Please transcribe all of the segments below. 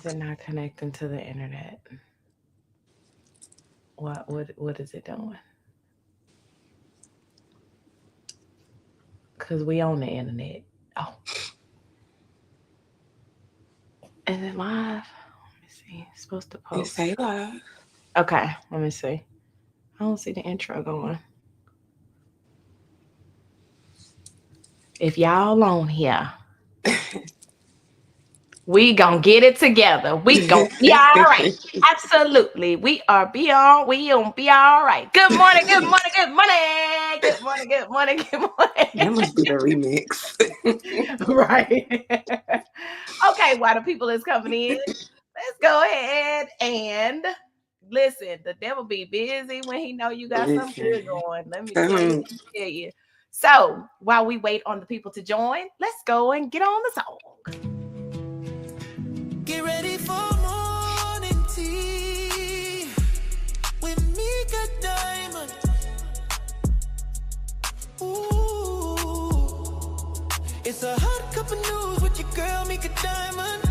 is it not connecting to the internet? What is it doing? Cause we on the internet. Oh, is it live? Let me see. It's supposed to It post. say live. Okay, let me see. I don't see the intro going. If y'all on here, we gonna get it together. We gonna be all right. Absolutely. We gonna be all right. Good morning, good morning, good morning. Good morning, good morning, good morning. That must be the remix. Right. Okay, while the people is coming in, let's go ahead and listen. The devil be busy when he know you got something Listen. good going. Let me tell you, Um, let me tell you. So while we wait on the people to join, let's go and get on the song. Get ready for morning tea with Mika Diamond. Ooh, it's a hot cup of news with your girl Mika Diamond.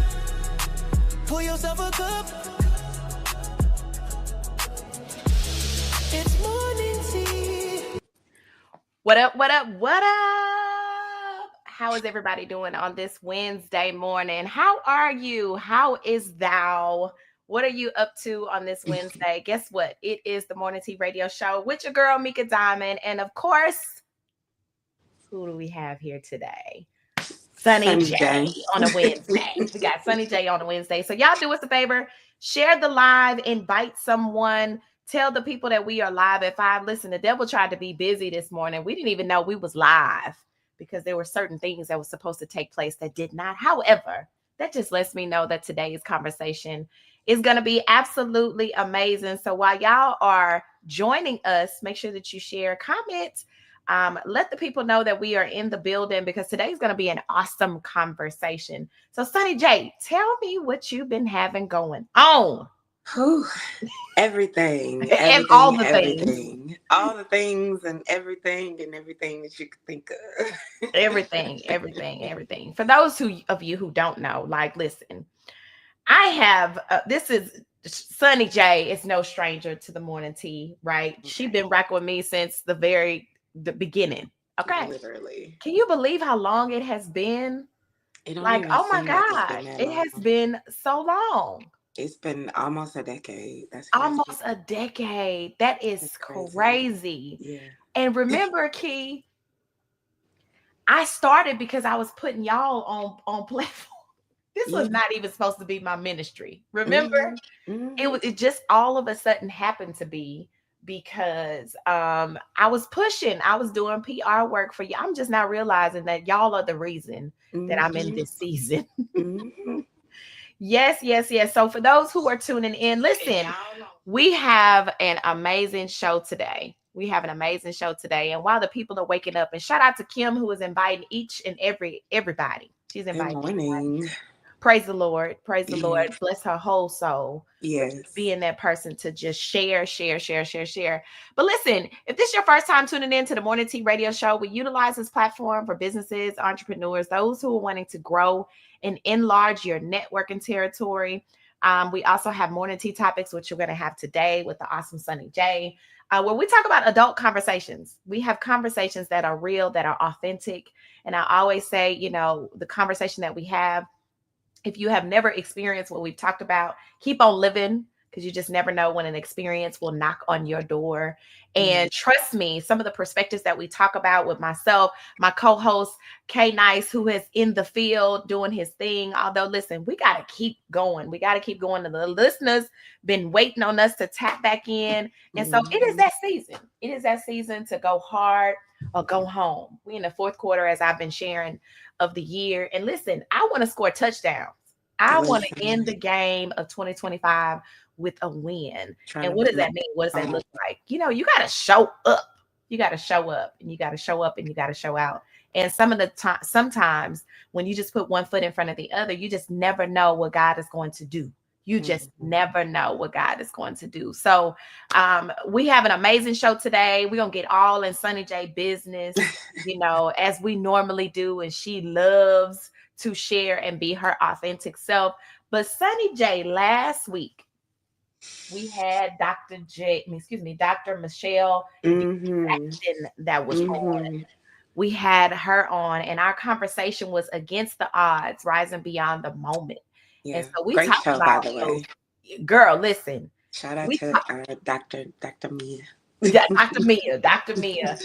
Pour yourself a cup. It's morning tea. What up? What up? What up? How is everybody doing on this Wednesday morning? How are you? How is thou? What are you up to on this Wednesday? Guess what? It is the Morning Tea Radio Show with your girl, Mika Diamond. And of course, who do we have here today? Sunny J on a Wednesday. We got Sunny J on a Wednesday. So y'all do us a favor, share the live, invite someone, tell the people that we are live at 5. Listen, the devil tried to be busy this morning. We didn't even know we was live because there were certain things that was supposed to take place that did not. However, that just lets me know that today's conversation is going to be absolutely amazing. So while y'all are joining us, make sure that you share, comment, let the people know that we are in the building because today's going to be an awesome conversation. So, Sunny J, tell me what you've been having going on. whew, everything, And all everything, the things. everything. All the things and everything that you could think of. Everything. For those of you who don't know, like, listen, I have, this is Sunny J is no stranger to the morning tea, right? She's been rocking with me since the beginning. Okay. Literally. Can you believe how long it has been? It don't Like, even oh my seem like it's been God, that it has long. been so long. It's been almost a decade. That's crazy. Almost a decade. That is That's crazy. crazy. Yeah. And remember, Key, I started because I was putting y'all on platform. This Yeah. was not even supposed to be my ministry. Remember? Mm-hmm. Mm-hmm. It just all of a sudden happened to be because I was pushing, I was doing PR work for you. I'm just now realizing that y'all are the reason that I'm in Mm-hmm. this season. Mm-hmm. Yes, yes, yes. So for those who are tuning in, listen, we have an amazing show today. We have an amazing show today. And while the people are waking up, and shout out to Kim who is inviting each and everybody. She's Good inviting everybody. morning. Praise the Lord. Praise the Lord. Yes. Bless her whole soul for Yes. being that person to just share. But listen, if this is your first time tuning in to the Morning Tea Radio Show, we utilize this platform for businesses, entrepreneurs, those who are wanting to grow and enlarge your networking territory. We also have morning tea topics, which you're going to have today with the awesome Sunny J, where we talk about adult conversations. We have conversations that are real, that are authentic. And I always say, the conversation that we have, if you have never experienced what we've talked about, keep on living because you just never know when an experience will knock on your door. And trust me, some of the perspectives that we talk about with myself, my co-host Kay Nice, who is in the field doing his thing. Although, listen, we got to keep going. We got to keep going. The listeners been waiting on us to tap back in. And so it is that season. It is that season to go hard or go home. We in the fourth quarter, as I've been sharing, of the year. And listen, I want to score touchdowns. I want to end the game of 2025 with a win. And what does that mean? What does that look like? You got to show up. You got to show up, and you got to show up, and you got to show out. And sometimes when you just put one foot in front of the other, you just never know what God is going to do. You just never know what God is going to do. So we have an amazing show today. We're going to get all in Sunny J business, as we normally do. And she loves to share and be her authentic self. But Sunny J, last week we had Dr. Michelle Mm-hmm. Jackson that was on. Mm-hmm. We had her on, and our conversation was against the odds, rising beyond the moment. And Yeah. so we Great talked show, by about the those. way. Girl, listen, Shout out we to talk, Dr. Mia. Dr. Mia.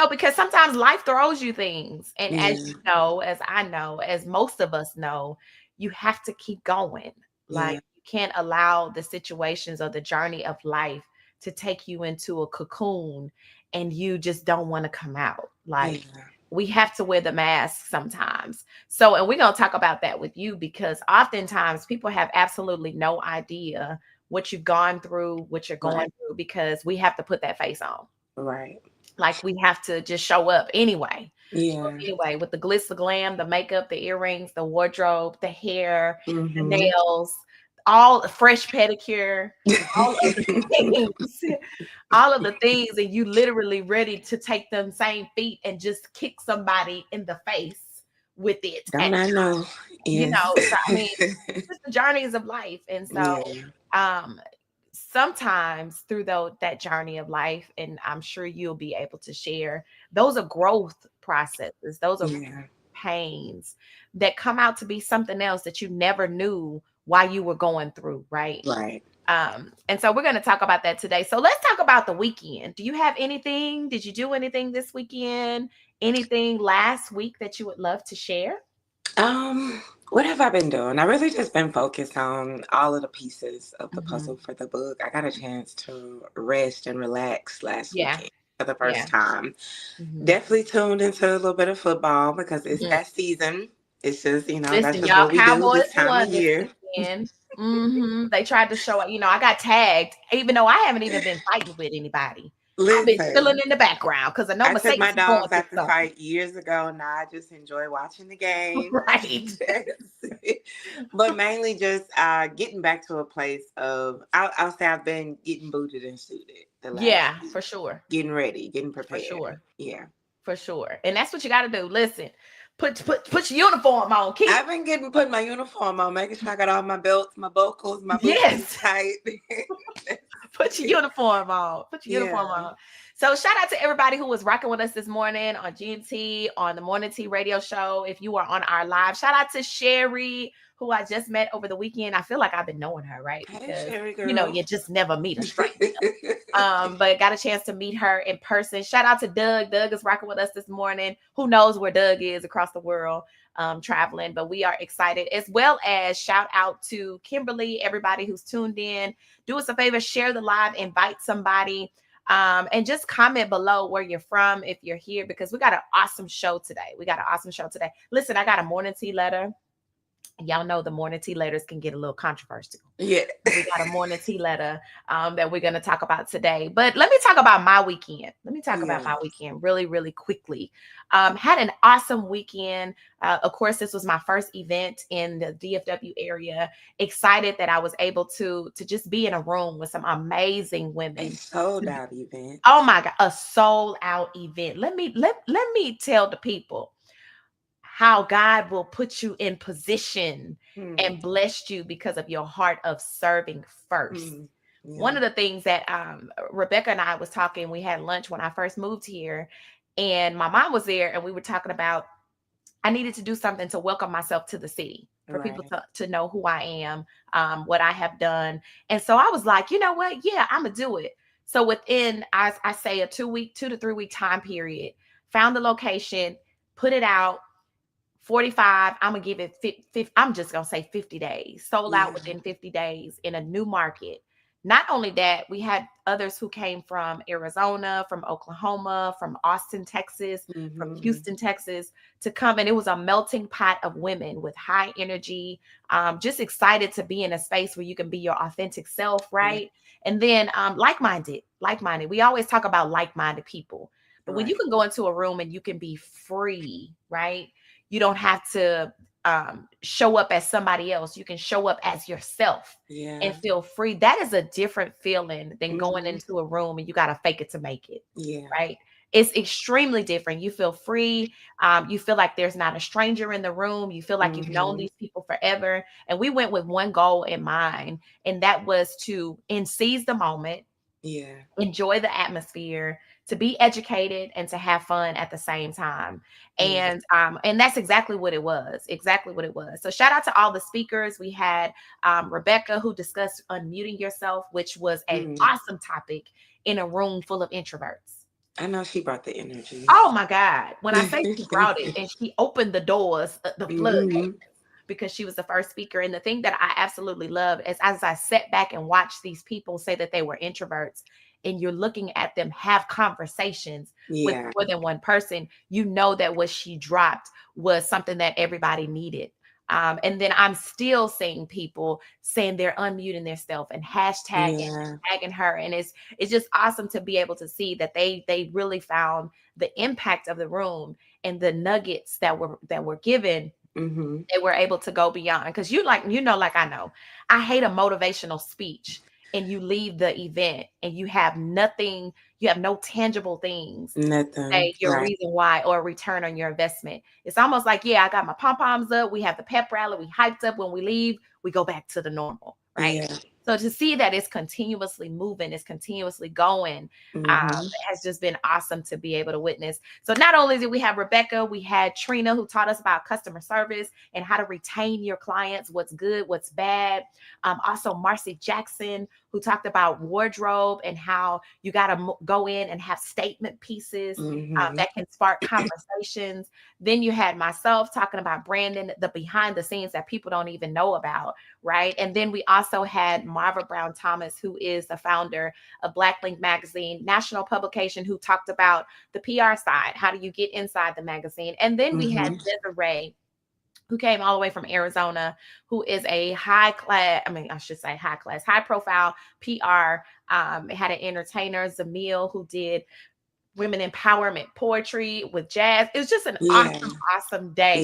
Because sometimes life throws you things, and as Yeah. you know, as I know, as most of us know, you have to keep going. Like Yeah. you can't allow the situations or the journey of life to take you into a cocoon and you just don't want to come out. Like Yeah. we have to wear the mask sometimes. So, and we're going to talk about that with you because oftentimes people have absolutely no idea what you've gone through, what you're going Right. through, because we have to put that face on. Right. Like we have to just show up anyway. Yeah. Anyway, with the glitz, the glam, the makeup, the earrings, the wardrobe, the hair, the Mm-hmm. nails, all fresh pedicure, all of the things, all of the things, and you literally ready to take them same feet and just kick somebody in the face with it. Don't I know? Yes. So I mean, just the journeys of life. And so Yeah. um sometimes through that journey of life, and I'm sure you'll be able to share, those are growth processes, those are Yeah. pains that come out to be something else that you never knew why you were going through, right? Right. And so we're going to talk about that today. So let's talk about the weekend. Do you have anything? Did you do anything this weekend? Anything last week that you would love to share? What have I been doing? I really just been focused on all of the pieces of the Mhm. puzzle for the book. I got a chance to rest and relax last Yeah. weekend for the Yeah. first time. Mhm. Definitely tuned into a little bit of football because it's Mhm. that season. It's just, that's Listen, just y'all, what we do Cowboys this time won of this year. weekend. They tried to show it. I got tagged, even though I haven't even been fighting with anybody. I've been chilling Listen, in the background because I know I took Mercedes my is going dogs through out to something. fight years ago. Now I just enjoy watching the game. Right. But mainly just getting back to a place of, I'll say I've been getting booted and suited the last Yeah, week. for sure. Getting ready, getting For prepared. sure. Yeah. For sure. And that's what you got to do. Listen, put your uniform on. Keep I've been putting my uniform on, making sure I got all my belts, my buckles, my boots Yes. tight. Put your uniform on. Put your uniform Yeah. on. So shout out to everybody who was rocking with us this morning on GNT, on the Morning Tea Radio Show. If you are on our live, shout out to Sherry, who I just met over the weekend. I feel like I've been knowing her, right? Hey, Because Sherry girl. you just never meet a stranger. But got a chance to meet her in person. Shout out to Doug. Doug is rocking with us this morning. Who knows where Doug is across the world, traveling, but we are excited, as well as shout out to Kimberly, everybody who's tuned in. Do us a favor, share the live, invite somebody, and just comment below where you're from if you're here, because we got an awesome show today. Listen, I got a morning tea letter. Y'all know the morning tea letters can get a little controversial. Yeah. We got a morning tea letter that we're going to talk about today. But let me talk about my weekend. Really, really quickly. Had an awesome weekend. Of course, this was my first event in the DFW area. Excited that I was able to just be in a room with some amazing women. A sold out event. Oh my God, a sold out event. Let me tell the people how God will put you in position and bless you because of your heart of serving first. Yeah. One of the things that Rebecca and I was talking, we had lunch when I first moved here, and my mom was there, and we were talking about I needed to do something to welcome myself to the city, for people to know who I am, what I have done. And so I was like, you know what? Yeah, I'm going to do it. So within, I say, a 2 to 3 week time period, found the location, put it out. 45, I'm gonna give it 50, I'm just gonna say 50 days. Sold out within 50 days in a new market. Not only that, we had others who came from Arizona, from Oklahoma, from Austin, Texas, from Houston, Texas, to come. And it was a melting pot of women with high energy, just excited to be in a space where you can be your authentic self, right? And then like-minded. We always talk about like-minded people. But when you can go into a room and you can be free, right? You don't have to show up as somebody else. You can show up as yourself and feel free. That is a different feeling than going into a room and you got to fake it to make it. Yeah. Right. It's extremely different. You feel free. You feel like there's not a stranger in the room. You feel like you've known these people forever. And we went with one goal in mind, and that was to seize the moment, enjoy the atmosphere, to be educated, and to have fun at the same time. And that's exactly what it was. Exactly what it was. So shout out to all the speakers. We had Rebecca, who discussed unmuting yourself, which was an awesome topic in a room full of introverts. I know she brought the energy. Oh my God. When I say she brought it, and she opened the doors, the floodgates, because she was the first speaker. And the thing that I absolutely love is, as I sat back and watched these people say that they were introverts, and you're looking at them have conversations with more than one person, you know that what she dropped was something that everybody needed. And then I'm still seeing people saying they're unmuting themselves and tagging her. And it's just awesome to be able to see that they really found the impact of the room and the nuggets that were given. They were able to go beyond, because like I know, I hate a motivational speech and you leave the event and you have nothing, you have no tangible things, say your reason why or return on your investment. It's almost like, I got my pom-poms up, we have the pep rally, we hyped up. When we leave, we go back to the normal, right? So to see that it's continuously moving, it's continuously going, it has just been awesome to be able to witness. So not only did we have Rebecca, we had Trina, who taught us about customer service and how to retain your clients, what's good, what's bad. Also Marcy Jackson, who talked about wardrobe and how you got to go in and have statement pieces that can spark conversations. Then you had myself talking about branding, the behind the scenes that people don't even know about, right? And then we also had Marva Brown Thomas, who is the founder of Black Link Magazine, national publication, who talked about the PR side. How do you get inside the magazine? And then we had Desiree, who came all the way from Arizona, who is a high profile PR, had an entertainer, Zamil, who did women empowerment poetry with jazz. It was just an awesome day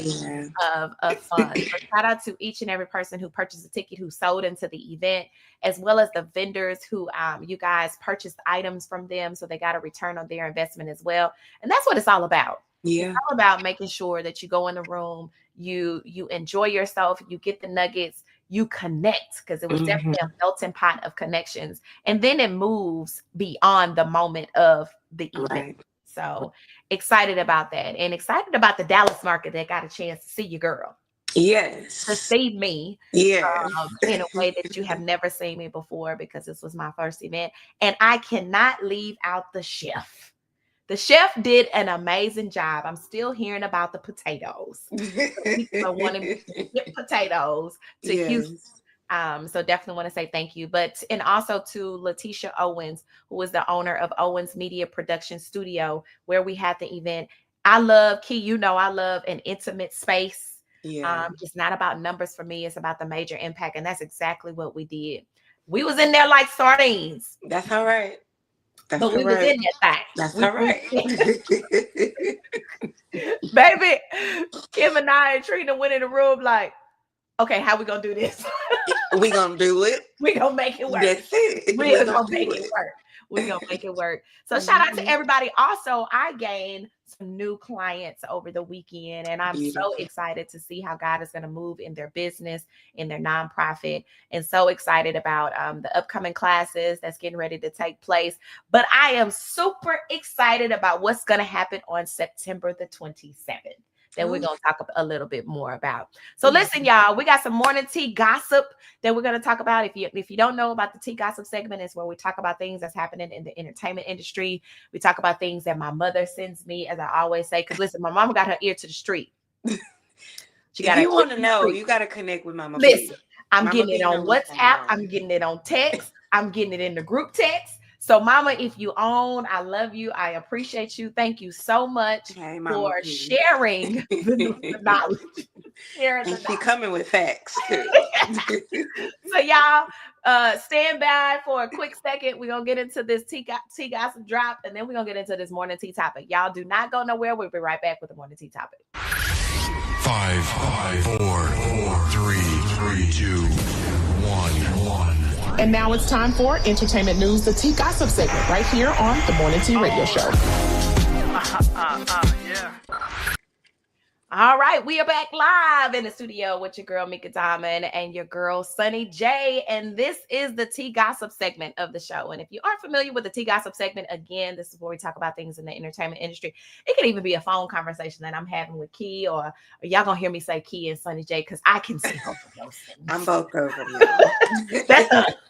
of fun. So shout out to each and every person who purchased a ticket, who sold into the event, as well as the vendors who you guys purchased items from them, so they got a return on their investment as well. And that's what it's all about. It's all about making sure that you go in the room, you enjoy yourself, you get the nuggets, you connect, because it was definitely a melting pot of connections. And then it moves beyond the moment of the event. So excited about that, and excited about the Dallas market that got a chance to see your girl. To see me in a way that you have never seen me before, because this was my first event. And I cannot leave out the chef. The chef did an amazing job. I'm still hearing about the potatoes. People are wanting to get potatoes to Houston. So definitely want to say thank you. And also to Letitia Owens, who is the owner of Owens Media Production Studio, where we had the event. I love an intimate space. It's not about numbers for me. It's about the major impact. And that's exactly what we did. We was in there like sardines. That's all right. But we was in that thing. That's all right. Baby, Kim and I and Trina went in the room like, okay, how we gonna do this? We gonna do it. We gonna make it work. That's it. We gonna make it work. We're gonna make it work. So shout out to everybody. Also, I gained some new clients over the weekend, and I'm so excited to see how God is going to move in their business, in their nonprofit, and so excited about the upcoming classes that's getting ready to take place. But I am super excited about what's going to happen on September the 27th. That we're going to talk a little bit more about. So listen, y'all, we got some morning tea gossip that we're going to talk about. If you don't know about the tea gossip segment, it's where we talk about things that's happening in the entertainment industry. We talk about things that my mother sends me, as I always say, because listen, my mama got her ear to the street. She got. You want to know? You got to connect with Mama. Listen, I'm getting it on WhatsApp. I'm getting it on text. I'm getting it in the group text. So, Mama, if you own, I love you. I appreciate you. Thank you so much for sharing the knowledge. And she coming with facts too. So, y'all, stand by for a quick second. We're going to get into this tea gossip drop, and then we're going to get into this morning tea topic. Y'all do not go nowhere. We'll be right back with the morning tea topic. 5, 4, 3, 2, 1. And now it's time for Entertainment News, the Tea Gossip segment, right here on the Morning Tea Radio Show. All right, we are back live in the studio with your girl Mika Diamond and your girl Sunny J, and this is the Tea Gossip segment of the show. And if you aren't familiar with the Tea Gossip segment, again, this is where we talk about things in the entertainment industry. It can even be a phone conversation that I'm having with Key, or y'all gonna hear me say Key and Sunny J because I can see both of those things. I'm both of them.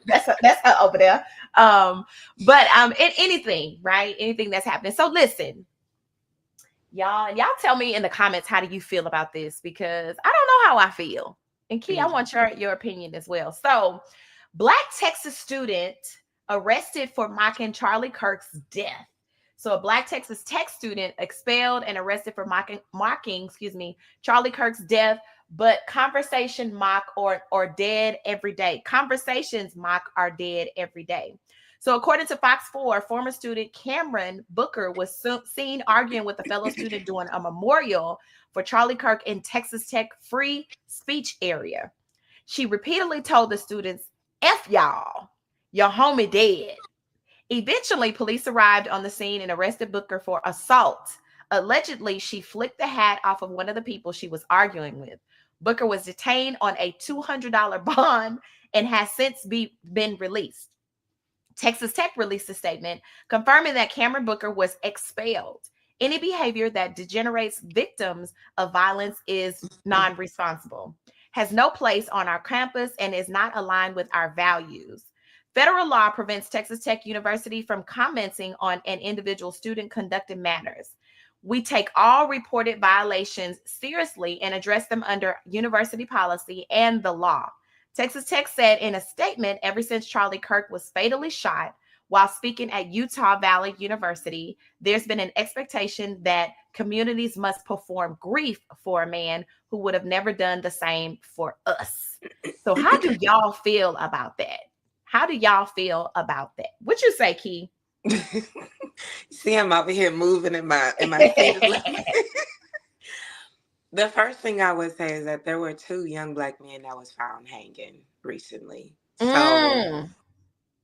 that's her over there. But in anything, right? Anything that's happening. So listen. Y'all tell me in the comments, how do you feel about this? Because I don't know how I feel. And Key, I want your opinion as well. So, Black Texas student arrested for mocking Charlie Kirk's death. So, a Black Texas Tech student expelled and arrested for mocking, Charlie Kirk's death, but conversation mock or dead every day. Conversations mock are dead every day. So according to Fox 4, former student Cameron Booker was seen arguing with a fellow student during a memorial for Charlie Kirk in Texas Tech free speech area. She repeatedly told the students, F y'all, your homie dead. Eventually, police arrived on the scene and arrested Booker for assault. Allegedly, she flicked the hat off of one of the people she was arguing with. Booker was detained on a $200 bond and has since been released. Texas Tech released a statement confirming that Cameron Booker was expelled. Any behavior that degenerates victims of violence is non-responsible, has no place on our campus, and is not aligned with our values. Federal law prevents Texas Tech University from commenting on an individual student conducting matters. We take all reported violations seriously and address them under university policy and the law. Texas Tech said in a statement, ever since Charlie Kirk was fatally shot while speaking at Utah Valley University, there's been an expectation that communities must perform grief for a man who would have never done the same for us. So how do y'all feel about that? How do y'all feel about that? What you say, Key? See, I'm over here moving in my seat. The first thing I would say is that there were 2 young Black men that was found hanging recently. So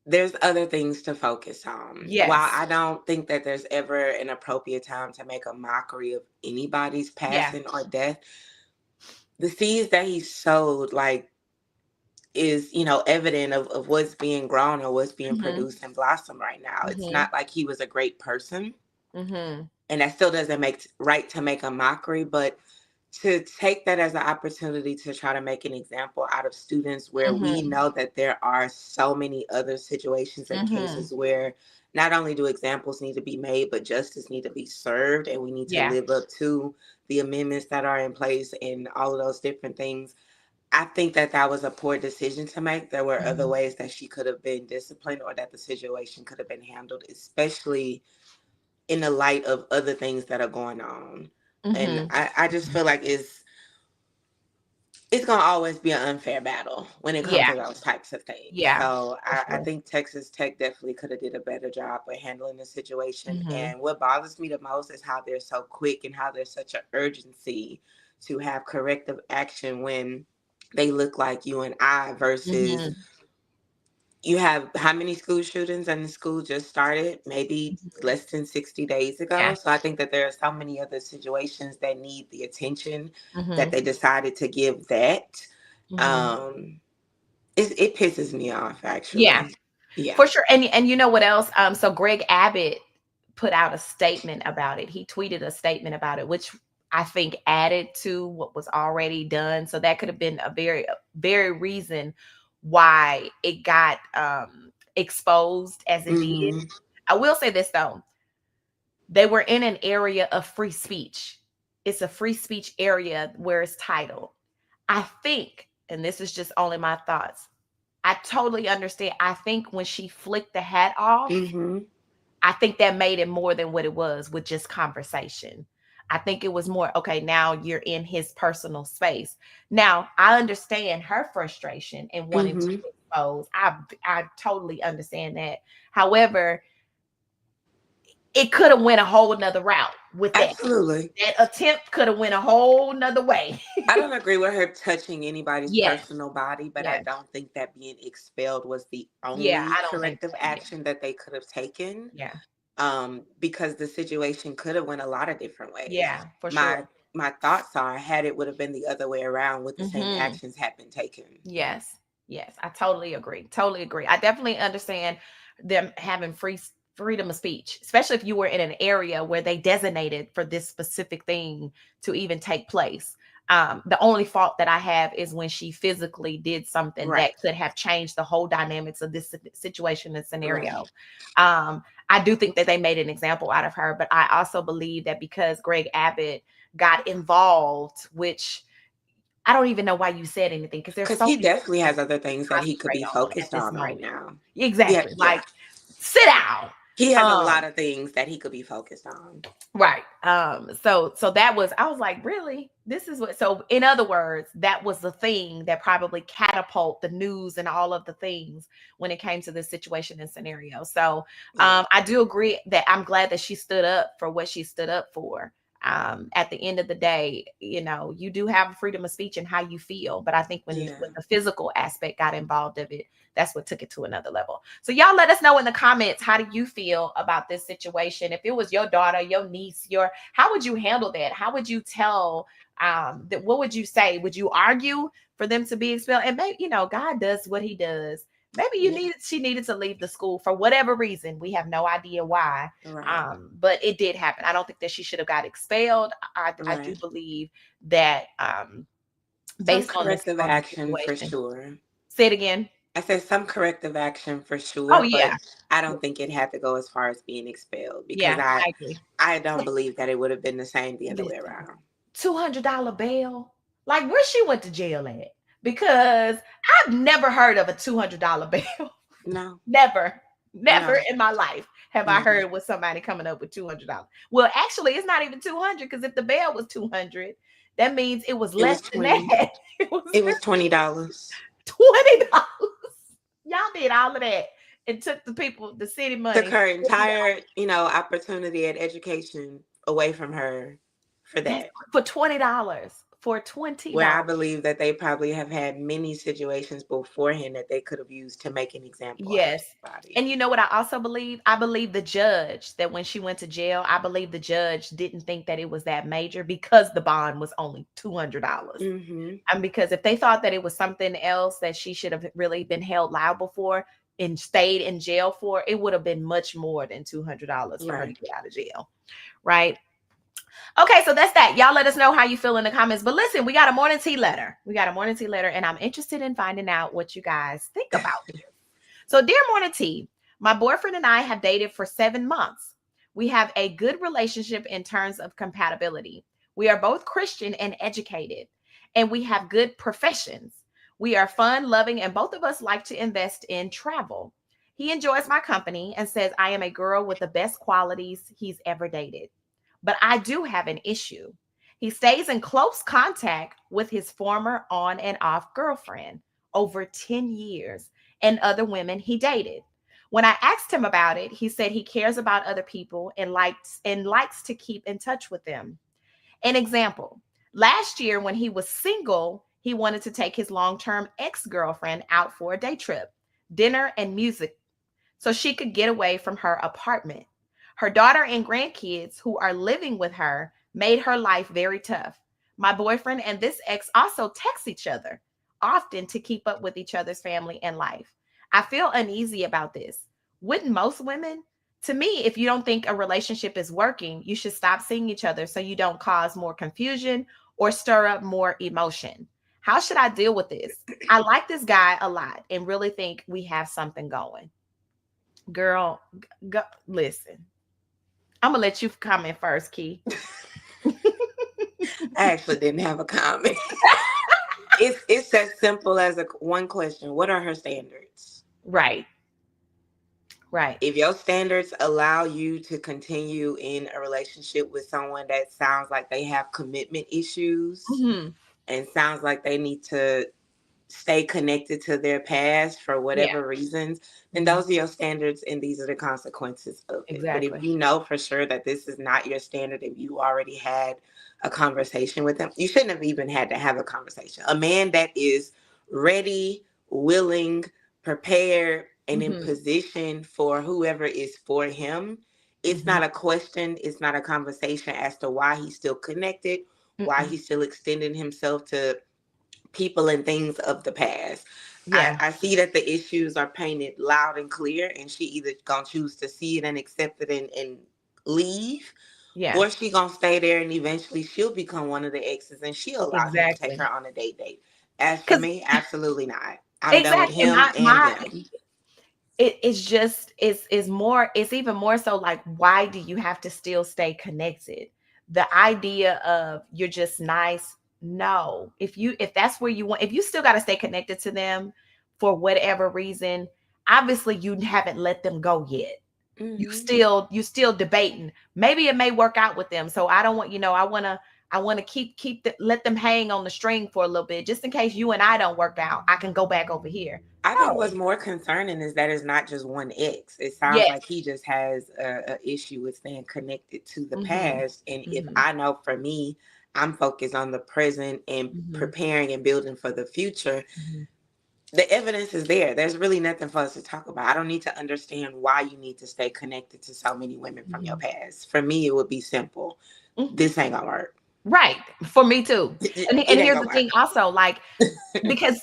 there's other things to focus on. Yes. While I don't think that there's ever an appropriate time to make a mockery of anybody's passing or death, the seeds that he sowed, is, evident of what's being grown or what's being produced and blossom right now. It's not like he was a great person. And that still doesn't make right to make a mockery, but to take that as an opportunity to try to make an example out of students where we know that there are so many other situations and cases where not only do examples need to be made, but justice need to be served, and we need to live up to the amendments that are in place and all of those different things. I think that was a poor decision to make. There were other ways that she could have been disciplined or that the situation could have been handled, especially in the light of other things that are going on. And I just feel like it's going to always be an unfair battle when it comes to those types of things. So I think Texas Tech definitely could have did a better job of handling the situation. And what bothers me the most is how they're so quick and how there's such an urgency to have corrective action when they look like you and I versus you have how many school shootings, and the school just started maybe less than 60 days ago. So I think that there are so many other situations that need the attention that they decided to give that. It pisses me off, actually. Yeah, for sure. And you know what else? So Greg Abbott put out a statement about it. He tweeted a statement about it, which I think added to what was already done. So that could have been a very, very reason why it got exposed as it did. I will say this though. They were in an area of free speech. It's a free speech area where it's titled. I think, and this is just only my thoughts, I totally understand. I think when she flicked the hat off, I think that made it more than what it was with just conversation. I think it was more, okay, now you're in his personal space. Now, I understand her frustration and wanting to expose. I totally understand that. However, it could have went a whole nother route with that. Absolutely. That attempt could have went a whole nother way. I don't agree with her touching anybody's personal body, but I don't think that being expelled was the only corrective action that they could have taken. because the situation could have went a lot of different ways. Yeah, for My sure. my thoughts are, had it would have been the other way around, would the same Hmm. actions have been taken? Yes. Yes. I totally agree. Totally agree. I definitely understand them having freedom of speech, especially if you were in an area where they designated for this specific thing to even take place. The only fault that I have is when she physically did something Right. that could have changed the whole dynamics of this situation and scenario. Right. I do think that they made an example out of her, but I also believe that because Greg Abbott got involved, which I don't even know why you said anything because there's Because so he many definitely things has other things to that he could concentrate be on at focused this on right moment. now. Yeah, Exactly. yeah. Like, sit down. He has a Um, lot of things that he could be focused on. right. So that was, I was like, really? This is what, so in other words, that was the thing that probably catapult the news and all of the things when it came to this situation and scenario. So Yeah. I do agree that I'm glad that she stood up for what she stood up for. At the end of the day, you know, you do have freedom of speech and how you feel, but I think Yeah. when the physical aspect got involved of it, that's what took it to another level. So y'all let us know in the comments, how do you feel about this situation? If it was your daughter, your niece, how would you handle that? How would you tell that? What would you say? Would you argue for them to be expelled? And maybe, you know, God does what he does. Maybe Yeah. she needed to leave the school for whatever reason. We have no idea why. Right. But it did happen. I don't think that she should have got expelled. I do Right. believe that Some based on corrective on the action for situation. sure. Say it again. I said some corrective action for Oh sure, but yeah. I don't think it had to go as far as being expelled, because Yeah, I I agree. I don't believe that it would have been the same the other way Listen, around. $200 bail. Like where she went to jail at? Because I've never heard of a $200 bail. No, Never, never no, in my life have I no. heard with somebody coming up with $200. Well, actually, it's not even 200 because if the bail was 200, that means it was It was less than 20. that. It was It was $20. $20. Y'all did all of that and took the city Took money. her entire, opportunity at education away from her for That's that. for $20. For $20. Where I believe that they probably have had many situations beforehand that they could have used to make an example out of Yes. somebody. And you know what I also believe? I believe the judge, that when she went to jail, I believe the judge didn't think that it was that major because the bond was only $200. Mm-hmm. And because if they thought that it was something else that she should have really been held liable for and stayed in jail for, it would have been much more than $200 for her to Right. get out of jail. Right. Okay, so that's that. Y'all let us know how you feel in the comments. But listen, we got a morning tea letter. And I'm interested in finding out what you guys think about this. So, dear Morning Tea, my boyfriend and I have dated for 7 months. We have a good relationship in terms of compatibility. We are both Christian and educated, and we have good professions. We are fun, loving, and both of us like to invest in travel. He enjoys my company and says I am a girl with the best qualities he's ever dated. But I do have an issue. He stays in close contact with his former on and off girlfriend over 10 years and other women he dated. When I asked him about it, he said he cares about other people and likes to keep in touch with them. An example, last year when he was single, he wanted to take his long-term ex-girlfriend out for a day trip, dinner and music so she could get away from her apartment. Her daughter and grandkids who are living with her made her life very tough. My boyfriend and this ex also text each other often to keep up with each other's family and life. I feel uneasy about this. Wouldn't most women? To me, if you don't think a relationship is working, you should stop seeing each other so you don't cause more confusion or stir up more emotion. How should I deal with this? I like this guy a lot and really think we have something going. Girl, go, listen. I'm gonna let you comment first, Key. I actually didn't have a comment. It's as simple as one question. What are her standards? Right. If your standards allow you to continue in a relationship with someone that sounds like they have commitment issues and sounds like they need to stay connected to their past for whatever reasons, then those are your standards and these are the consequences of it. Exactly. But if you know for sure that this is not your standard, if you already had a conversation with them, you shouldn't have even had to have a conversation. A man that is ready, willing, prepared, and in position for whoever is for him It's not a question. It's not a conversation as to why he's still connected, why he's still extending himself to people and things of the past. Yeah. I see that the issues are painted loud and clear, and she either gonna choose to see it and accept it and leave, Yeah. or she gonna stay there and eventually she'll become one of the exes and she'll allow him to take her on a date. As for me, absolutely not. I'm done with him and them. It's even more so like, why do you have to still stay connected? The idea of you're just nice. No, if that's where you want, if you still got to stay connected to them for whatever reason, obviously you haven't let them go yet. You still debating. Maybe it may work out with them. So I don't want, I want to let them hang on the string for a little bit, just in case you and I don't work out. I can go back over here. I think what's more concerning is that it's not just one ex. It sounds like he just has a issue with staying connected to the past. And if I know, for me, I'm focused on the present and preparing and building for the future. The evidence is there. There's really nothing for us to talk about. I don't need to understand why you need to stay connected to so many women from your past. For me, it would be simple. This ain't gonna work. Right. For me too. And here's the thing also, like, because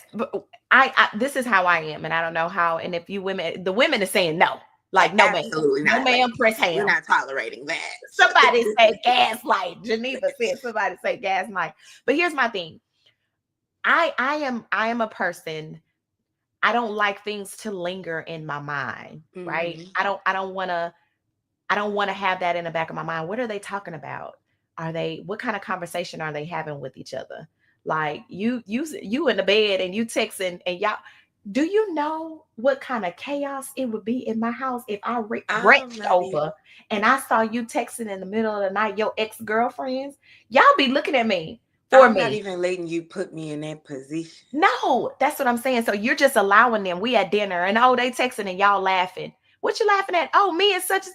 I this is how I am, and I don't know how. And if you women, the women are saying no, like, no, absolutely man, no man, press hand. We're not tolerating that. Somebody say gaslight. Geneva said somebody say gaslight. But here's my thing. I am a person. I don't like things to linger in my mind, right? I don't want to have that in the back of my mind. What are they talking about? What kind of conversation are they having with each other? Like, you in the bed and you texting, and y'all, do you know what kind of chaos it would be in my house if I reached over and I saw you texting in the middle of the night, your ex-girlfriends? Y'all be looking at me. I'm not even letting you put me in that position. No, that's what I'm saying. So you're just allowing them. We at dinner and they texting and y'all laughing. What you laughing at? Oh, me and such.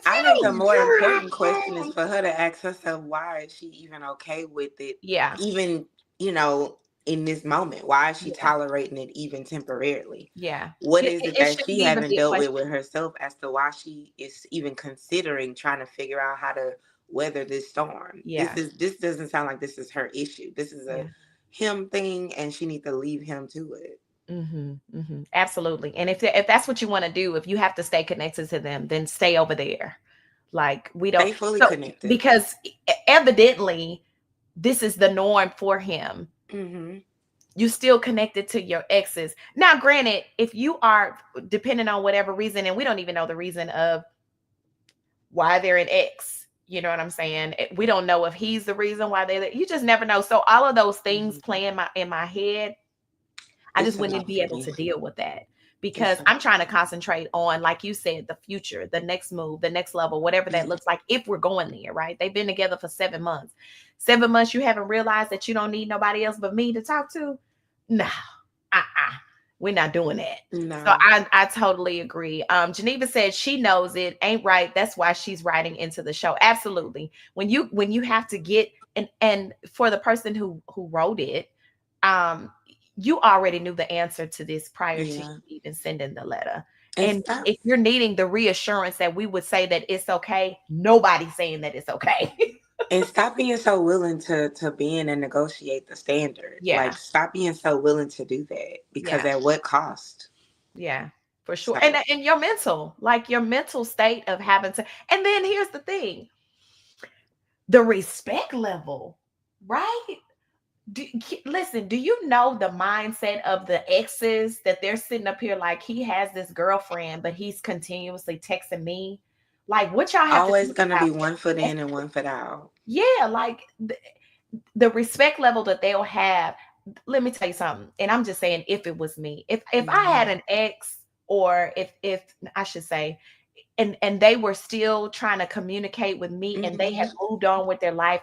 I think the more important question is for her to ask herself, why is she even okay with it? Yeah. Even, in this moment, why is she tolerating it even temporarily? Yeah. What is it that she haven't dealt with herself as to why she is even considering trying to figure out how to weather this storm? Yeah. This doesn't sound like this is her issue. This is a him thing, and she needs to leave him to it. Absolutely. And if that's what you want to do, if you have to stay connected to them, then stay over there. Like, we don't stay fully connected, because evidently this is the norm for him. You still connected to your exes. Now, granted, if you are, depending on whatever reason, and we don't even know the reason of why they're an ex, you know what I'm saying? We don't know if he's the reason why you just never know. So all of those things play in my head. I just wouldn't be able to deal with that, because I'm trying to concentrate on, like you said, the future, the next move, the next level, whatever that looks like, if we're going there, right? They've been together for 7 months. 7 months, you haven't realized that you don't need nobody else but me to talk to? No, we're not doing that. No. So I totally agree. Geneva said she knows it ain't right. That's why she's writing into the show. Absolutely. When you have to get, and for the person who wrote it, you already knew the answer to this prior to even sending the letter. And if you're needing the reassurance that we would say that it's okay, nobody's saying that it's okay. And stop being so willing to bend and negotiate the standard. Yeah. Like, stop being so willing to do that, because at what cost? Yeah, for sure. So. And your mental state of having to, and then here's the thing, the respect level, right? Listen, do you know the mindset of the exes that they're sitting up here like, he has this girlfriend, but he's continuously texting me? Like, what y'all have always gonna be 1 foot in and 1 foot out. Yeah, like the respect level that they'll have. Let me tell you something, and I'm just saying, if it was me, if I had an ex, or if I should say, and they were still trying to communicate with me, and they had moved on with their life,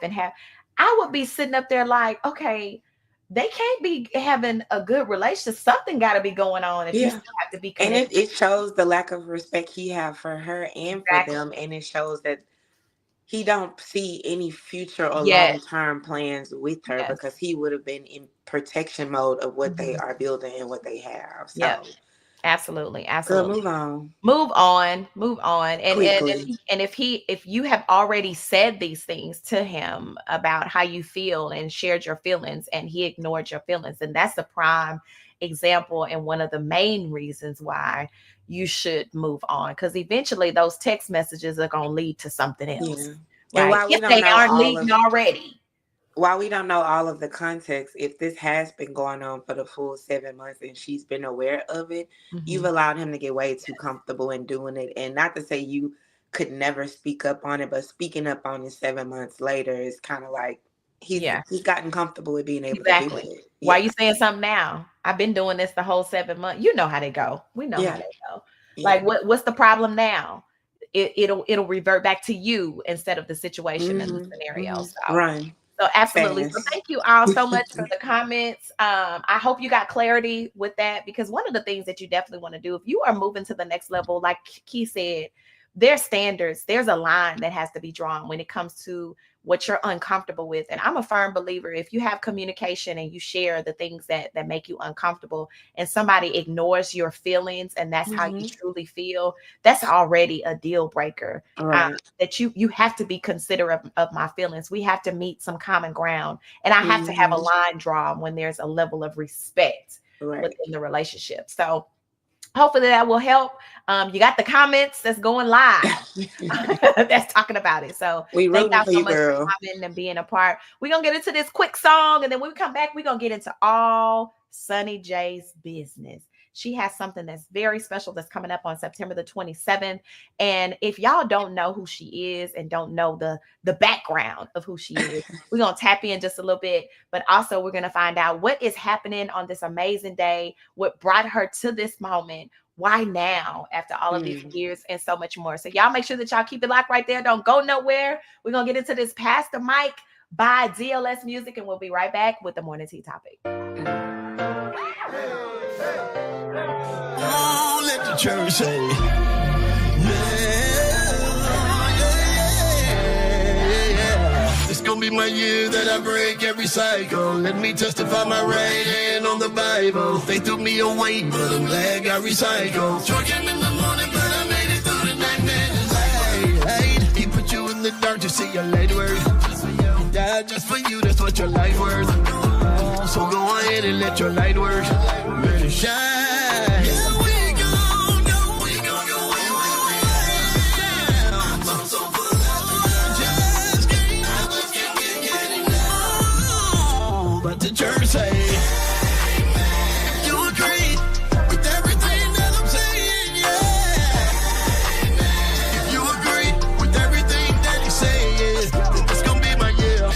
I would be sitting up there like, okay, they can't be having a good relationship. Something got to be going on if you still have to be connected. And it shows the lack of respect he have for her and for them. And it shows that he don't see any future or long-term plans with her, because he would have been in protection mode of what they are building and what they have. So Absolutely. Girl, Absolutely. move on. Move on. Move on. Quickly. And if you have already said these things to him about how you feel and shared your feelings and he ignored your feelings, and that's the prime example and one of the main reasons why you should move on, because eventually those text messages are going to lead to something else. Yeah. And Right? while we If don't they know aren't all leading of already. while we don't know all of the context, if this has been going on for the full 7 months and she's been aware of it, you've allowed him to get way too comfortable in doing it. And not to say you could never speak up on it, but speaking up on it 7 months later is kind of like he's gotten comfortable with being able to do Exactly. it. Why Yeah. you saying something now? I've been doing this the whole 7 months. You know how they go. We know how Yeah. they go. Yeah. Like what's the problem now? It'll revert back to you instead of the situation and the scenario. Run So absolutely. So fast. thank you all so much for the comments. I hope you got clarity with that, because one of the things that you definitely want to do if you are moving to the next level, like Key said, there's standards, there's a line that has to be drawn when it comes to what you're uncomfortable with. And I'm a firm believer, if you have communication and you share the things that make you uncomfortable and somebody ignores your feelings and that's how you truly feel, that's already a deal breaker. Right. That you have to be considerate of my feelings. We have to meet some common ground, and I have to have a line drawn when there's a level of respect within the relationship. So hopefully that will help. You got the comments that's going live that's talking about it. So we thank y'all so much girl. for coming and being a part. We're gonna get into this quick song, and then when we come back, we're gonna get into all Sunny J's business. She has something that's very special that's coming up on September the 27th. And if y'all don't know who she is and don't know the background of who she is, we're going to tap in just a little bit. But also we're going to find out what is happening on this amazing day, what brought her to this moment, why now after all of these years, and so much more. So y'all make sure that y'all keep it locked right there. Don't go nowhere. We're going to get into this Pass the Mic by DLS Music, and we'll be right back with the morning tea topic. Oh, let the church say, yeah. It's gonna be my year that I break every cycle. Let me testify my right hand on the Bible. They threw me away, but I'm glad I recycled. Joy came in the morning, but I made it through the night, man. Hey, he put you in the dark to see your light work. He died just for you, that's what your life worth. So go ahead and let your light work. Let it shine. Church say, you agree with everything that I'm saying, yeah. If you agree with everything that he's saying, then it's gonna be my year.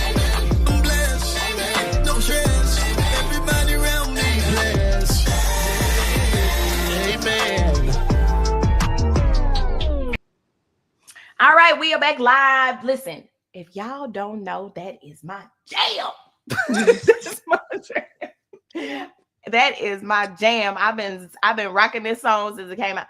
I'm blessed, no stress, everybody around me blessed. Amen. All right, we are back live. Listen, if y'all don't know, that is my jam. That is my jam. I've been rocking this song since it came out.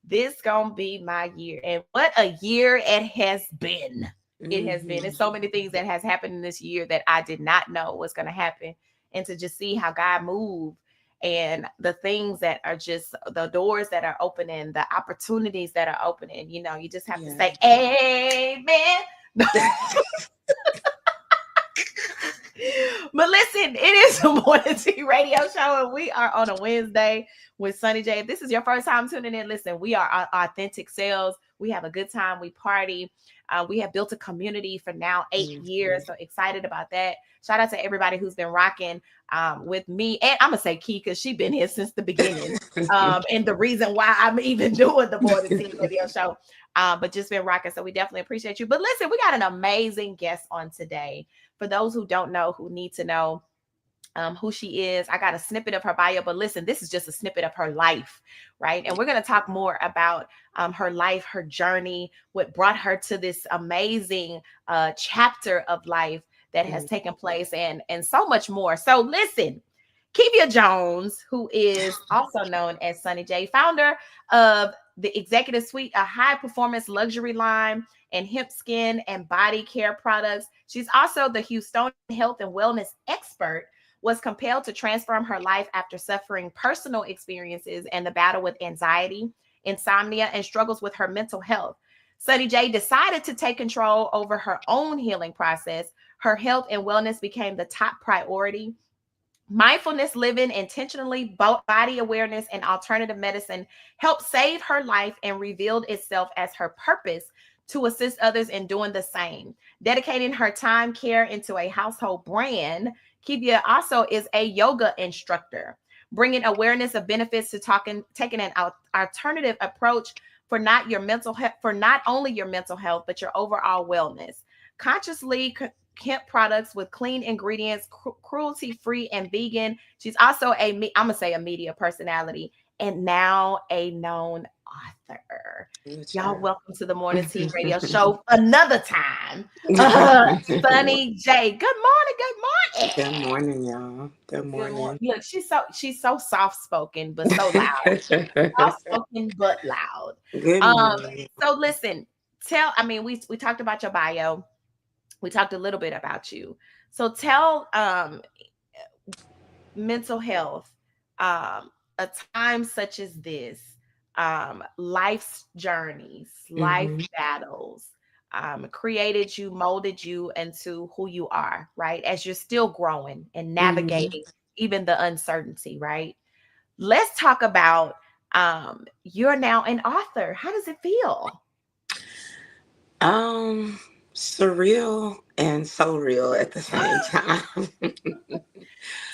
This gonna be my year, and what a year it has been. It has been. There's so many things that has happened in this year that I did not know was going to happen, and to just see how God moved and the things that are just the doors that are opening, the opportunities that are opening. You know, you just have to say amen. But listen, it is a morning tea radio show, and we are on a Wednesday with Sunny J. If this is your first time tuning in, listen, we are our authentic selves. We have a good time. We party. We have built a community for now 8 years. So excited about that. Shout out to everybody who's been rocking with me. And I'm going to say Key, because she's been here since the beginning. And the reason why I'm even doing the morning tea radio show. But just been rocking. So we definitely appreciate you. But listen, we got an amazing guest on today. For those who don't know, who need to know who she is, I got a snippet of her bio, but listen, this is just a snippet of her life, right? And we're going to talk more about her life, her journey, what brought her to this amazing chapter of life that has taken place, and so much more. So listen, Kevia Jones, who is also known as Sunny J, founder of the Executive Suite, a high-performance luxury line and hemp skin and body care products. She's also the Houstonian health and wellness expert, was compelled to transform her life after suffering personal experiences and the battle with anxiety, insomnia, and struggles with her mental health. Sunny J decided to take control over her own healing process. Her health and wellness became the top priority. Mindfulness living, intentionally, body awareness, and alternative medicine helped save her life and revealed itself as her purpose to assist others in doing the same. Dedicating her time care into a household brand, Kivia also is a yoga instructor, bringing awareness of benefits to taking an alternative approach for not only your mental health, but your overall wellness. Consciously hemp products with clean ingredients, cruelty-free and vegan. She's also I'm gonna say a media personality and now a known author. Y'all, welcome to the Morning Tea Radio Show another time. Sunny J. Good morning. Good morning, y'all. Good morning. Look, she's so soft-spoken, but so loud. Soft-spoken but loud. Good morning. So listen, we talked about your bio. We talked a little bit about you. So tell mental health, a time such as this, life's journeys, life battles, created you, molded you into who you are, right? As you're still growing and navigating even the uncertainty, right? Let's talk about you're now an author. How does it feel? Surreal and so real at the same time.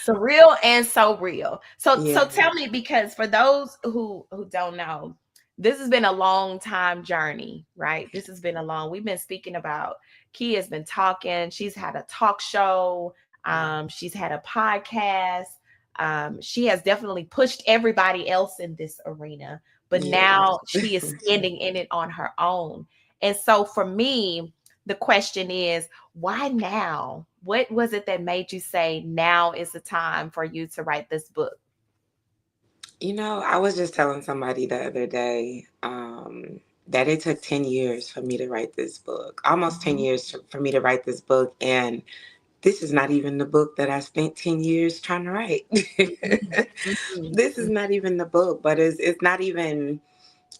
Surreal and so real. So tell me, because for those who don't know, this has been a long time journey, right? We've been speaking about, Key has been talking. She's had a talk show. She's had a podcast. She has definitely pushed everybody else in this arena, but now she is standing in it on her own. And so for me, the question is, why now? What was it that made you say now is the time for you to write this book? You know, I was just telling somebody the other day that it took 10 years for me to write this book, almost 10 years for me to write this book. And this is not even the book that I spent 10 years trying to write. This is not even the book, but it's not even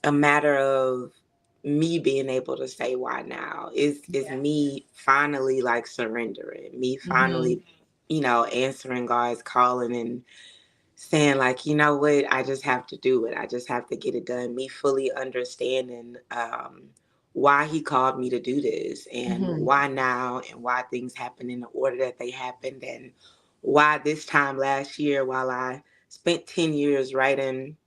a matter of me being able to say why now. Is me finally like surrendering, me finally, answering God's calling and saying like, you know what, I just have to do it. I just have to get it done. Me fully understanding why he called me to do this and why now and why things happen in the order that they happened and why this time last year, while I spent 10 years writing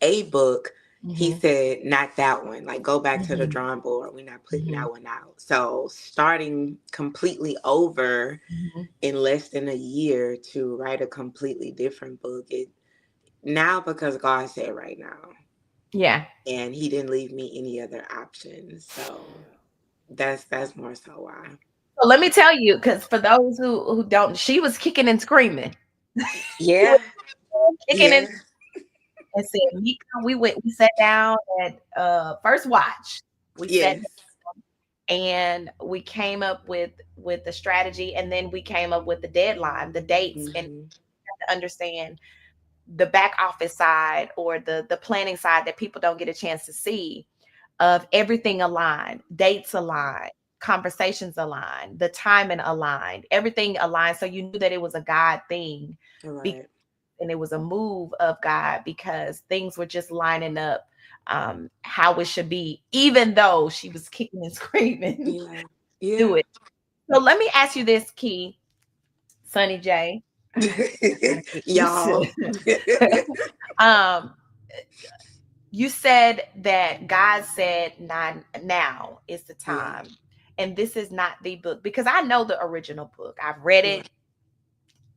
a book, he said, not that one. Like, go back to the drawing board. We're not putting that one out. So starting completely over in less than a year to write a completely different book. Now because God said right now. Yeah. And he didn't leave me any other options. So that's more so why. So let me tell you, because for those who don't, she was kicking and screaming. Yeah. And said, we sat down at First Watch. We sat down and we came up with the strategy, and then we came up with the deadline, the dates, and you have to understand the back office side or the planning side that people don't get a chance to see of everything aligned, dates aligned, conversations aligned, the timing aligned, everything aligned. So you knew that it was a God thing. Right. And it was a move of God because things were just lining up how it should be, even though she was kicking and screaming. Do it. So let me ask you this, Key, Sunny J. Y'all. You said that God said now is the time. And this is not the book, because I know the original book. I've read it.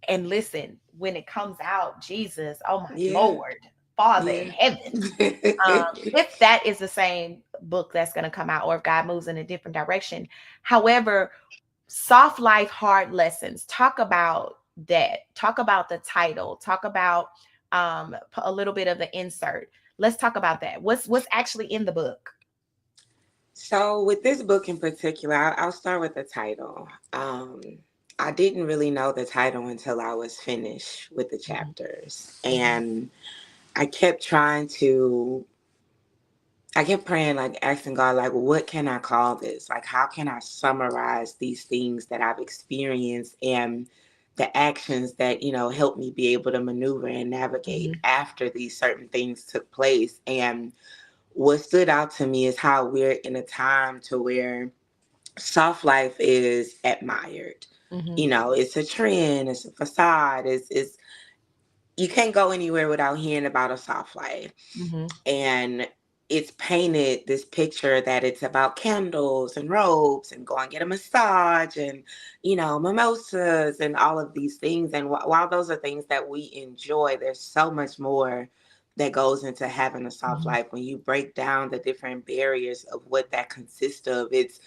And listen, when it comes out, Jesus, oh my Lord, Father in heaven. If that is the same book that's going to come out, or if God moves in a different direction. However, Soft Life, Hard Lessons, talk about that. Talk about the title. Talk about a little bit of the insert. Let's talk about that. What's actually in the book? So with this book in particular, I'll start with the title. I didn't really know the title until I was finished with the chapters. And I kept I kept praying, like asking God, like, what can I call this? Like, how can I summarize these things that I've experienced and the actions that, help me be able to maneuver and navigate after these certain things took place? And what stood out to me is how we're in a time to where soft life is admired. It's a trend, it's a facade, it's you can't go anywhere without hearing about a soft life. And it's painted this picture that it's about candles and robes and go and get a massage and, mimosas and all of these things. And while those are things that we enjoy, there's so much more that goes into having a soft life. When you break down the different barriers of what that consists of, it's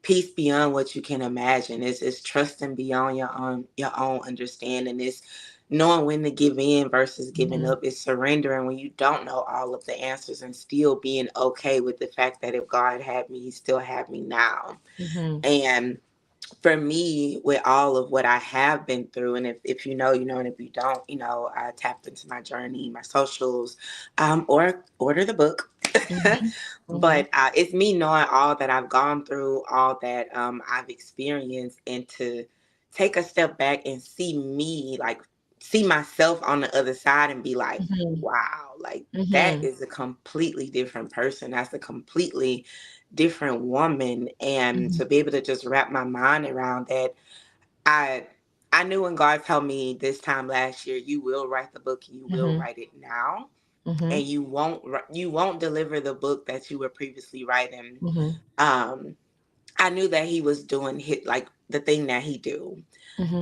peace beyond what you can imagine. It's trusting beyond your own understanding. It's knowing when to give in versus giving up. It's surrendering when you don't know all of the answers and still being okay with the fact that if God had me, he still have me now. And for me, with all of what I have been through, and if you know, and if you don't, I tapped into my journey, my socials, or order the book. But it's me knowing all that I've gone through, all that I've experienced, and to take a step back and see myself on the other side and be like, wow, like that is a completely different person. That's a completely different woman. And to be able to just wrap my mind around that, I knew when God told me this time last year, you will write the book and you will write it now. And you won't deliver the book that you were previously writing. I knew that he was doing like the thing that he do.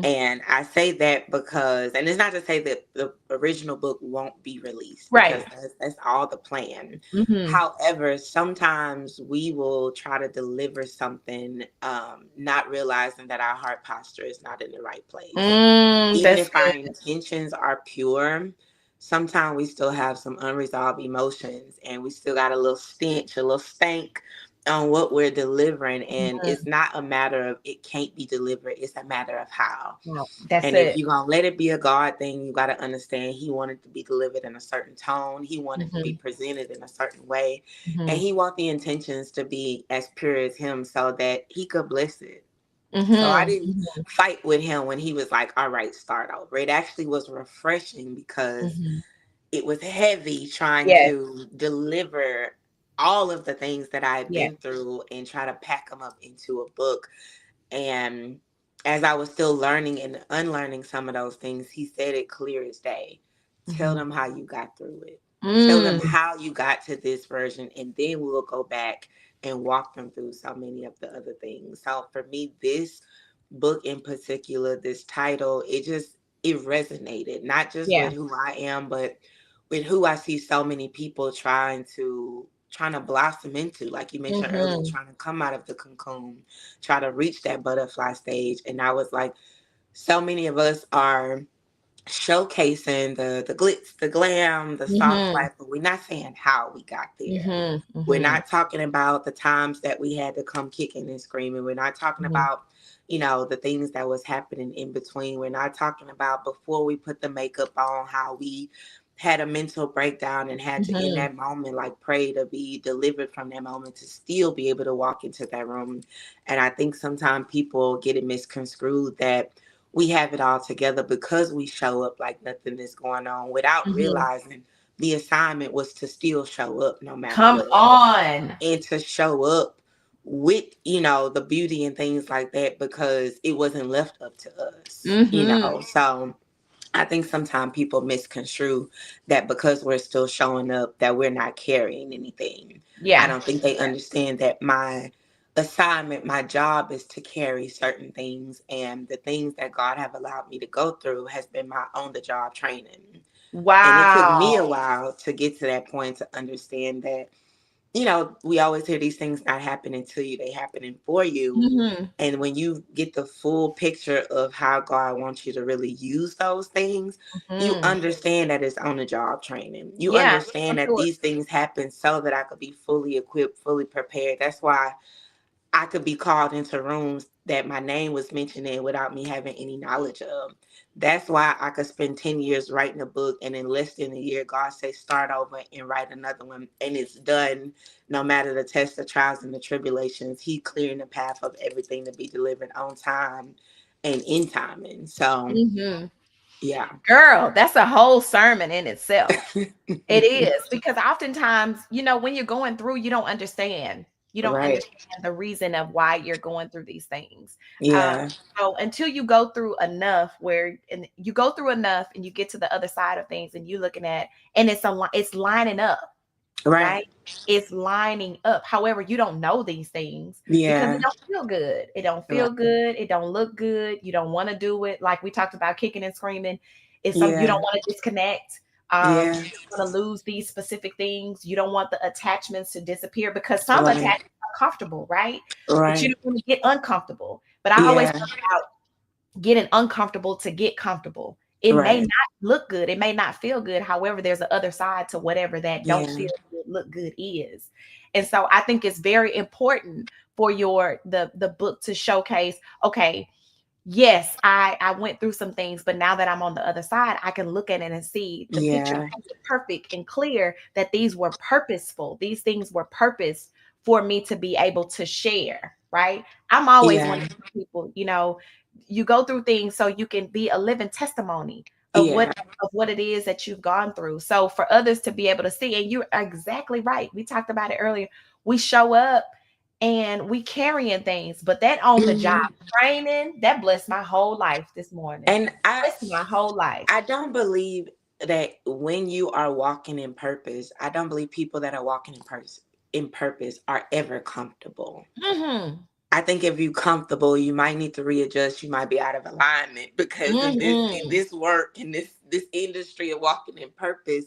And I say that because, and it's not to say that the original book won't be released, right? Because that's all the plan. However, sometimes we will try to deliver something, not realizing that our heart posture is not in the right place. Even if our intentions are pure, sometimes we still have some unresolved emotions, and we still got a little stench, a little stank on what we're delivering. And it's not a matter of it can't be delivered, it's a matter of how. If you're gonna let it be a God thing, you got to understand he wanted to be delivered in a certain tone, he wanted to be presented in a certain way, and he want the intentions to be as pure as him so that he could bless it. So I didn't fight with him when he was like, all right, start over. It actually was refreshing because it was heavy trying to deliver all of the things that I had been through and try to pack them up into a book. And as I was still learning and unlearning some of those things, he said it clear as day. Tell them how you got through it. Tell them how you got to this version, and then we'll go back and walk them through so many of the other things. So for me, this book in particular, this title, it resonated, not just with who I am, but with who I see so many people trying to blossom into, like you mentioned earlier, trying to come out of the cocoon, try to reach that butterfly stage. And I was like, so many of us are showcasing the glitz, the glam, the soft life, but we're not saying how we got there. We're not talking about the times that we had to come kicking and screaming. We're not talking about, the things that was happening in between. We're not talking about before we put the makeup on, how we had a mental breakdown and had to in that moment like pray to be delivered from that moment to still be able to walk into that room. And I think sometimes people get it misconstrued that we have it all together because we show up like nothing is going on, without realizing the assignment was to still show up no matter what. Come on. And to show up with, the beauty and things like that, because it wasn't left up to us, So I think sometimes people misconstrue that because we're still showing up that we're not carrying anything. I don't think they understand that my assignment, my job is to carry certain things, and the things that God have allowed me to go through has been my on the job training. Wow. And it took me a while to get to that point to understand that, we always hear these things not happening to you, they happening for you. And when you get the full picture of how God wants you to really use those things, you understand that it's on the job training. You understand that these things happen so that I could be fully equipped, fully prepared. That's why I could be called into rooms that my name was mentioned in without me having any knowledge of. That's why I could spend 10 years writing a book, and in less than a year, God says, start over and write another one. And it's done no matter the tests, the trials, and the tribulations. He clearing the path of everything to be delivered on time and in timing. So, yeah. Girl, that's a whole sermon in itself. It is, because oftentimes, when you're going through, you don't understand. You don't Right. understand the reason of why you're going through these things. Yeah. So until you go through enough and you get to the other side of things, and you're looking at, and it's lining up, right? It's lining up. However, you don't know these things because it don't feel good. It don't feel good. It don't look good. You don't want to do it. Like we talked about, kicking and screaming. It's something you don't want to disconnect. You don't want to lose these specific things. You don't want the attachments to disappear, because some attachments are comfortable, right? But you don't want to get uncomfortable. But I always talk about getting uncomfortable to get comfortable. It may not look good. It may not feel good. However, there's an other side to whatever that don't feel good, look good is. And so I think it's very important for the book to showcase, okay, yes, I went through some things, but now that I'm on the other side, I can look at it and see the picture perfect and clear, that these were purposeful. These things were purpose for me to be able to share, right? I'm always wanting people, you go through things so you can be a living testimony of what it is that you've gone through. So for others to be able to see, and you're exactly right. We talked about it earlier. We show up and we carrying things, but that on the job training, that blessed my whole life this morning. And blessed my whole life. I don't believe that when you are walking in purpose, I don't believe people that are walking in purpose are ever comfortable. I think if you're comfortable, you might need to readjust. You might be out of alignment, because in this work, in this industry of walking in purpose,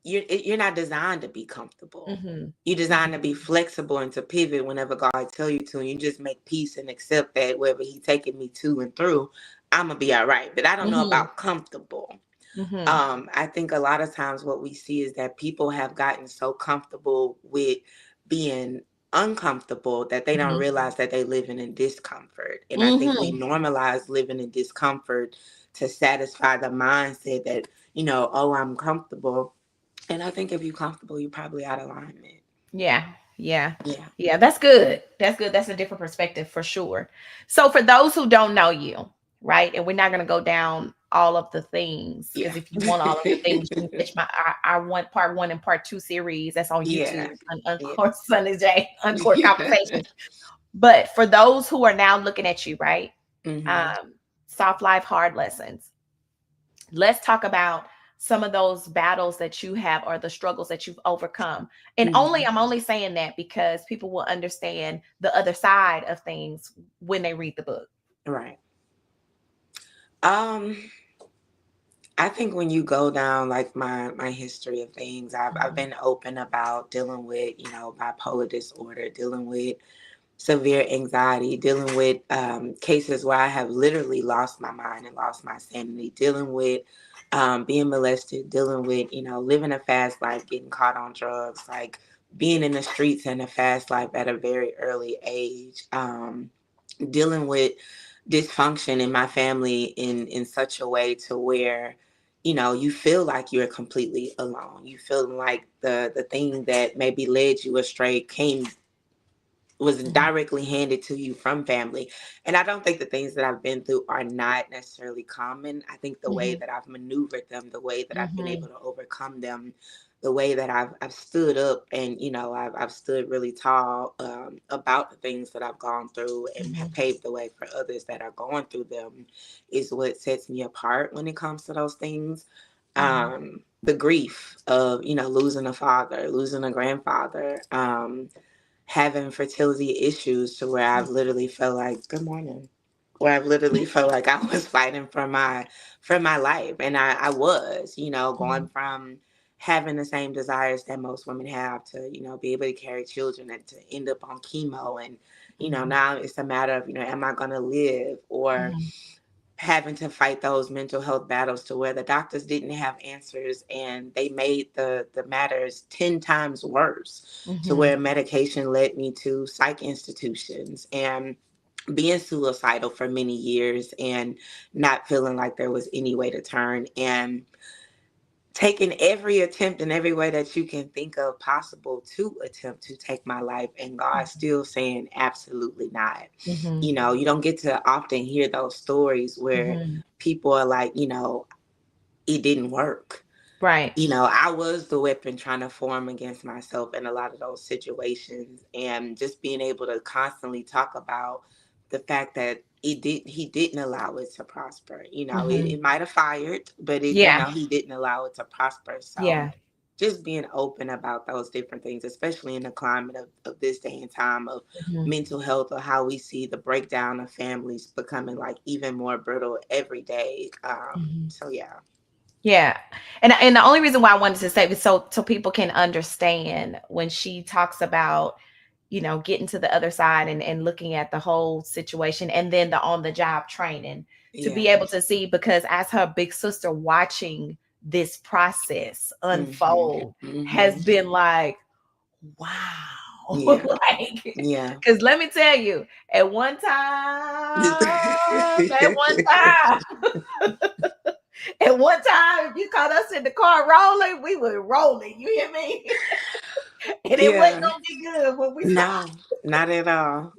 you're not designed to be comfortable. You're designed to be flexible and to pivot whenever God tells you to. And you just make peace and accept that wherever He's taking me to and through, I'm gonna be all right. But I don't know about comfortable. I think a lot of times what we see is that people have gotten so comfortable with being uncomfortable that they don't realize that they living in discomfort. And I think we normalize living in discomfort to satisfy the mindset that, oh, I'm comfortable. And I think if you're comfortable, you're probably out of alignment. Yeah. That's good. That's a different perspective for sure. So for those who don't know you, right, and we're not going to go down all of the things, because if you want all of the things, you can catch I want part 1 and part 2 series that's on YouTube on Uncourt Sunday J, Uncourt Conversations. But for those who are now looking at you, right, Soft Life Hard Lessons, let's talk about some of those battles that you have, or the struggles that you've overcome. And I'm only saying that because people will understand the other side of things when they read the book. Right. I think when you go down like my history of things, I've been open about dealing with, bipolar disorder, dealing with severe anxiety, dealing with cases where I have literally lost my mind and lost my sanity, dealing with being molested, dealing with, living a fast life, getting caught on drugs, like being in the streets and a fast life at a very early age, dealing with dysfunction in my family in such a way to where, you feel like you're completely alone. You feel like the thing that maybe led you astray was directly handed to you from family. And I don't think the things that I've been through are not necessarily common. I think the way that I've maneuvered them, the way that I've been able to overcome them, the way that I've stood up and, I've stood really tall about the things that I've gone through and have paved the way for others that are going through them is what sets me apart when it comes to those things. The grief of, losing a father, losing a grandfather, having fertility issues to where I've literally felt like, good morning, where I've literally felt like I was fighting for my life. And I was, going from having the same desires that most women have to, be able to carry children and to end up on chemo. And, now it's a matter of, am I going to live, or having to fight those mental health battles to where the doctors didn't have answers and they made the matters 10 times worse to where medication led me to psych institutions and being suicidal for many years and not feeling like there was any way to turn, and taking every attempt in every way that you can think of possible to attempt to take my life, and God still saying absolutely not. Mm-hmm. You know, you don't get to often hear those stories where Mm-hmm. people are like, you know, it didn't work. Right. You know, I was the weapon trying to form against myself in a lot of those situations. And just being able to constantly talk about the fact that he didn't allow it to prosper. You know, Mm-hmm. it might have fired, but Yeah. he didn't allow it to prosper. So Yeah. just being open about those different things, especially in the climate of this day and time of Mm-hmm. mental health, or how we see the breakdown of families becoming like even more brittle every day. Mm-hmm. So yeah. Yeah. And the only reason why I wanted to say was so people can understand when she talks about, getting to the other side and looking at the whole situation, and then the on the job training, to Yeah. be able to see, because as her big sister watching this process Mhm, unfold has mhm. been like, wow. Yeah, Like, yeah. because let me tell you, at one time, at one time, if you caught us in the car rolling, we were rolling. You hear me? And it wasn't Yeah. gonna be good when we stopped. No, not at all.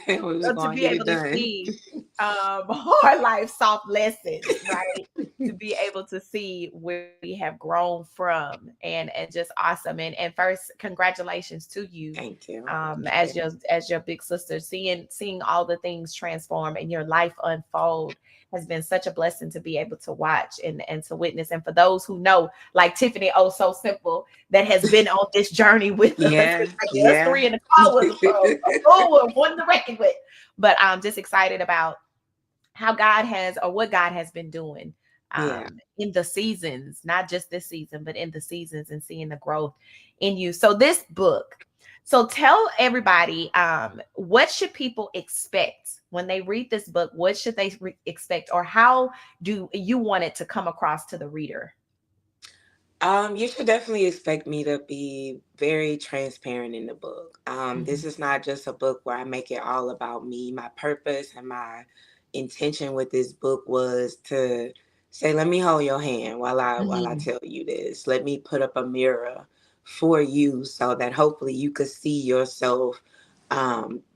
We was So to gonna be get it able to done. see hard life, soft lessons, right? To be able to see where we have grown from, and just awesome. And first, congratulations to you, Thank you. as your big sister, seeing all the things transform and your life unfold has been such a blessing to be able to watch and to witness. And for those who know, like Tiffany, oh so simple, that has been on this journey with us. Yeah, Like, us yeah. three in the car was a full one to reckon with. But I'm just excited about how God has, or what God has been doing Yeah. in the seasons, not just this season, but in the seasons, and seeing the growth in you. So this book, so tell everybody, what should people expect when they read this book? What should they expect, or how do you want it to come across to the reader? You should definitely expect me to be very transparent in the book. Mhm. This is not just a book where I make it all about me. My purpose and my intention with this book was to say, let me hold your hand while I Mhm. tell you this. Let me put up a mirror for you so that hopefully you could see yourself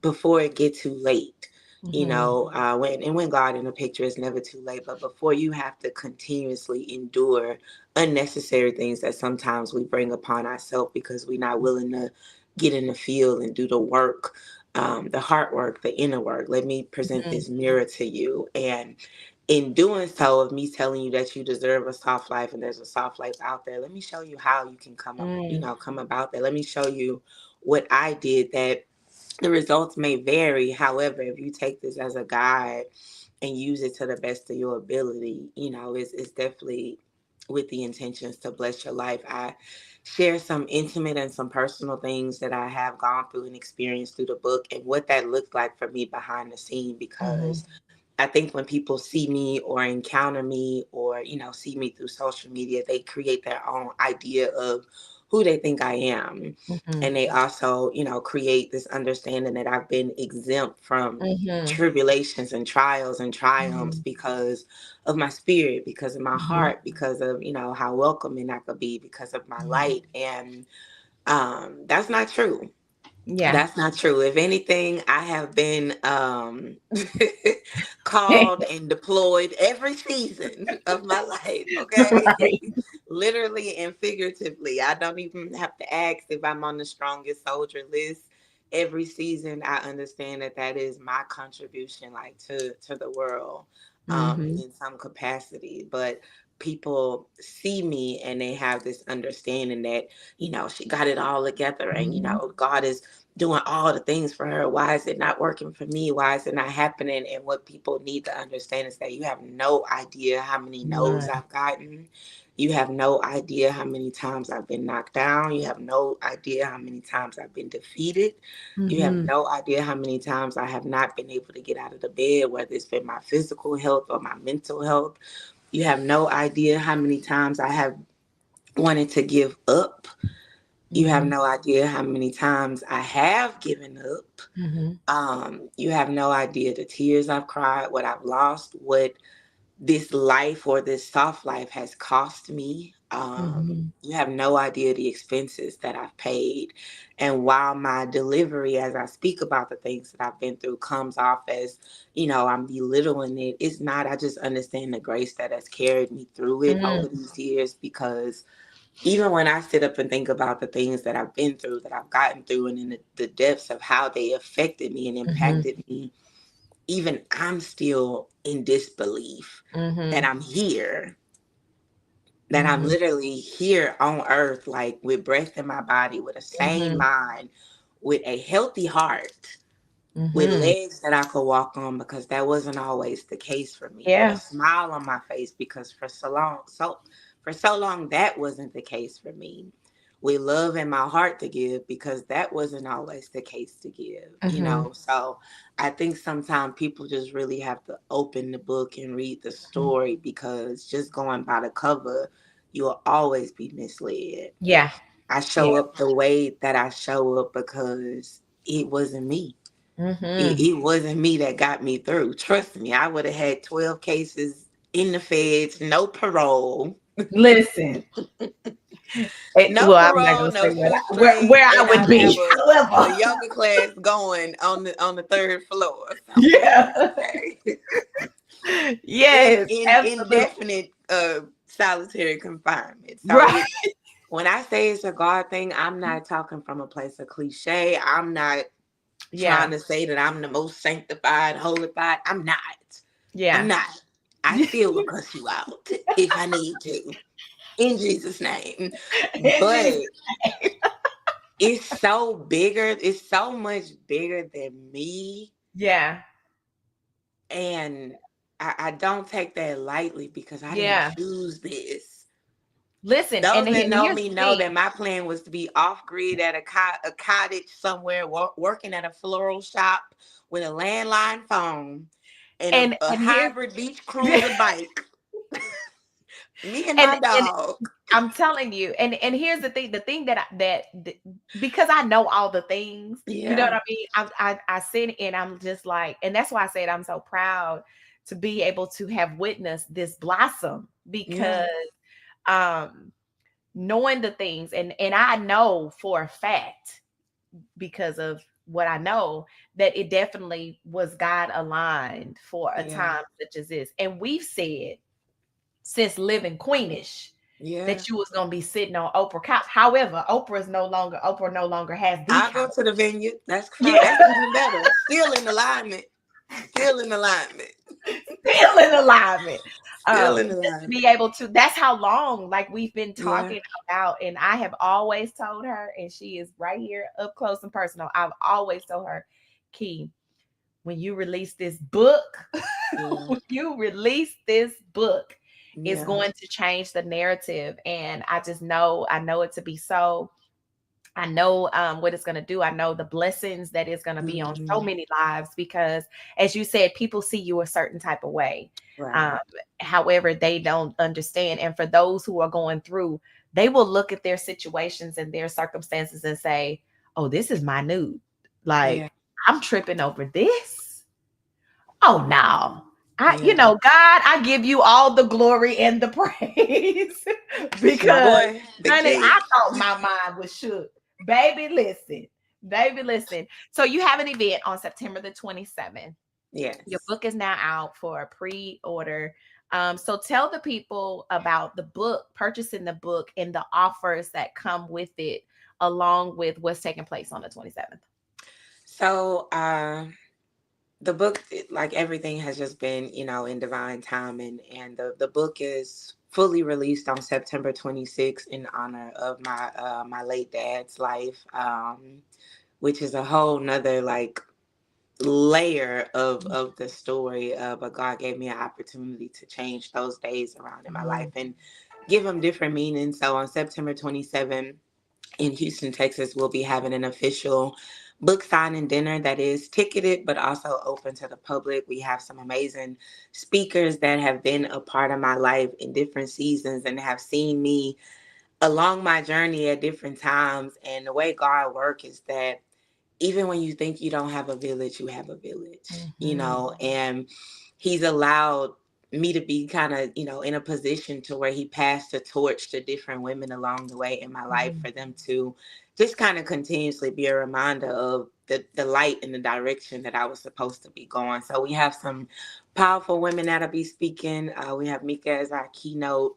before it get too late. You Mhm. know, when God in the picture, it's never too late. But before you have to continuously endure unnecessary things that sometimes we bring upon ourselves because we're not willing to get in the field and do the work, the hard work, the inner work. Let me present Mhm. this mirror to you. And in doing so, of me telling you that you deserve a soft life and there's a soft life out there, let me show you how you can come up, Mm. come about that. Let me show you what I did, that the results may vary. However, if you take this as a guide and use it to the best of your ability, it's definitely with the intentions to bless your life. I share some intimate and some personal things that I have gone through and experienced through the book, and what that looked like for me behind the scene, Mhm. because I think when people see me or encounter me, or, see me through social media, they create their own idea of who they think I am. Mhm. And they also, create this understanding that I've been exempt from Mhm. tribulations and trials and triumphs Mhm. because of my spirit, because of my Mhm. heart, because of, how welcoming I could be, because of my Mhm. light. And that's not true. Yeah. That's not true. If anything, I have been called and deployed every season of my life, okay? Right. Literally and figuratively. I don't even have to ask if I'm on the strongest soldier list. Every season, I understand that that is my contribution, like to the world, Mhm. in some capacity. But people see me and they have this understanding that, she got it all together, and, Mhm. God is doing all the things for her. Why is it not working for me? Why is it not happening? And what people need to understand is that you have no idea how many no's None. I've gotten. You have no idea how many times I've been knocked down. You have no idea how many times I've been defeated. You have Mhm. no idea how many times I have not been able to get out of the bed, whether it's been my physical health or my mental health. You have no idea how many times I have wanted to give up, You have no idea how many times I have given up. You have no idea the tears I've cried, what I've lost, what this life or this soft life has cost me. You have no idea the expenses that I've paid. And while my delivery, as I speak about the things that I've been through, comes off as, I'm belittling it, it's not. I just understand the grace that has carried me through it over these years, because even when I sit up and think about the things that I've been through, that I've gotten through, and in the depths of how they affected me and impacted me, even I'm still in disbelief that I'm here, that I'm literally here on earth, like with breath in my body, with a sane mind, with a healthy heart, with legs that I could walk on, because that wasn't always the case for me. With a smile on my face, because for so long that wasn't the case for me. With love in my heart to give, because that wasn't always the case to give, So I think sometimes people just really have to open the book and read the story, because just going by the cover, you'll always be misled. Yeah. I show up the way that I show up because it wasn't me. It wasn't me that got me through. Trust me, I would have had 12 cases in the feds, no parole. Listen. No parole, no shoestrings, where I would be. However, a yoga class going on the third floor. So, yeah. Yes. In indefinite solitary confinement. So right. When I say it's a God thing, I'm not talking from a place of cliche. I'm not trying to say that I'm the most sanctified, holified. I'm not. Yeah. I'm not. I still will cuss you out if I need to. In Jesus' name. But it's so bigger. It's so much bigger than me. Yeah. And I don't take that lightly, because I didn't choose this. Listen, those that know me know that my plan was to be off grid at a cottage somewhere, working at a floral shop with a landline phone and a hybrid beach cruiser bike. Me and my dog. I'm telling you, and here's the thing that because I know all the things, you know what I mean? I sit and I'm just like, and that's why I said I'm so proud to be able to have witnessed this blossom, because knowing the things, and I know for a fact, because of what I know, that it definitely was God aligned for a time such as this. And we've said since Living Queenish that you was gonna be sitting on Oprah couch. However, Oprah no longer has the I'll go to the venue. That's correct. That's even better. Still in alignment. Still in alignment. Still in alignment. Still in alignment. To be able to, that's how long, like, we've been talking about, and I have always told her, and she is right here up close and personal. I've always told her, Key, when you release this book, it's going to change the narrative. And I know it to be so. I know what it's going to do. I know the blessings that it's going to be on so many lives, because, as you said, people see you a certain type of way. Right. However, they don't understand. And for those who are going through, they will look at their situations and their circumstances and say, oh, this is my nude. Like, I'm tripping over this. Oh, no. God, I give you all the glory and the praise, because, honey, I thought my mind was shook. Baby, listen. So you have an event on September the 27th. Yes. Your book is now out for a pre-order. So tell the people about the book, purchasing the book, and the offers that come with it, along with what's taking place on the 27th. So the book, like everything, has just been, in divine time. And the book is fully released on September 26th in honor of my late dad's life, which is a whole nother layer of the story. But God gave me an opportunity to change those days around in my life and give them different meanings. So on September 27th in Houston, Texas, we'll be having an official book signing dinner that is ticketed, but also open to the public. We have some amazing speakers that have been a part of my life in different seasons and have seen me along my journey at different times, and the way God works is that even when you think you don't have a village, you have a village, you know, and he's allowed me to be kind of, you know, in a position to where he passed the torch to different women along the way in my life for them to just kind of continuously be a reminder of the light and the direction that I was supposed to be going. So we have some powerful women that'll be speaking. We have Mika as our keynote.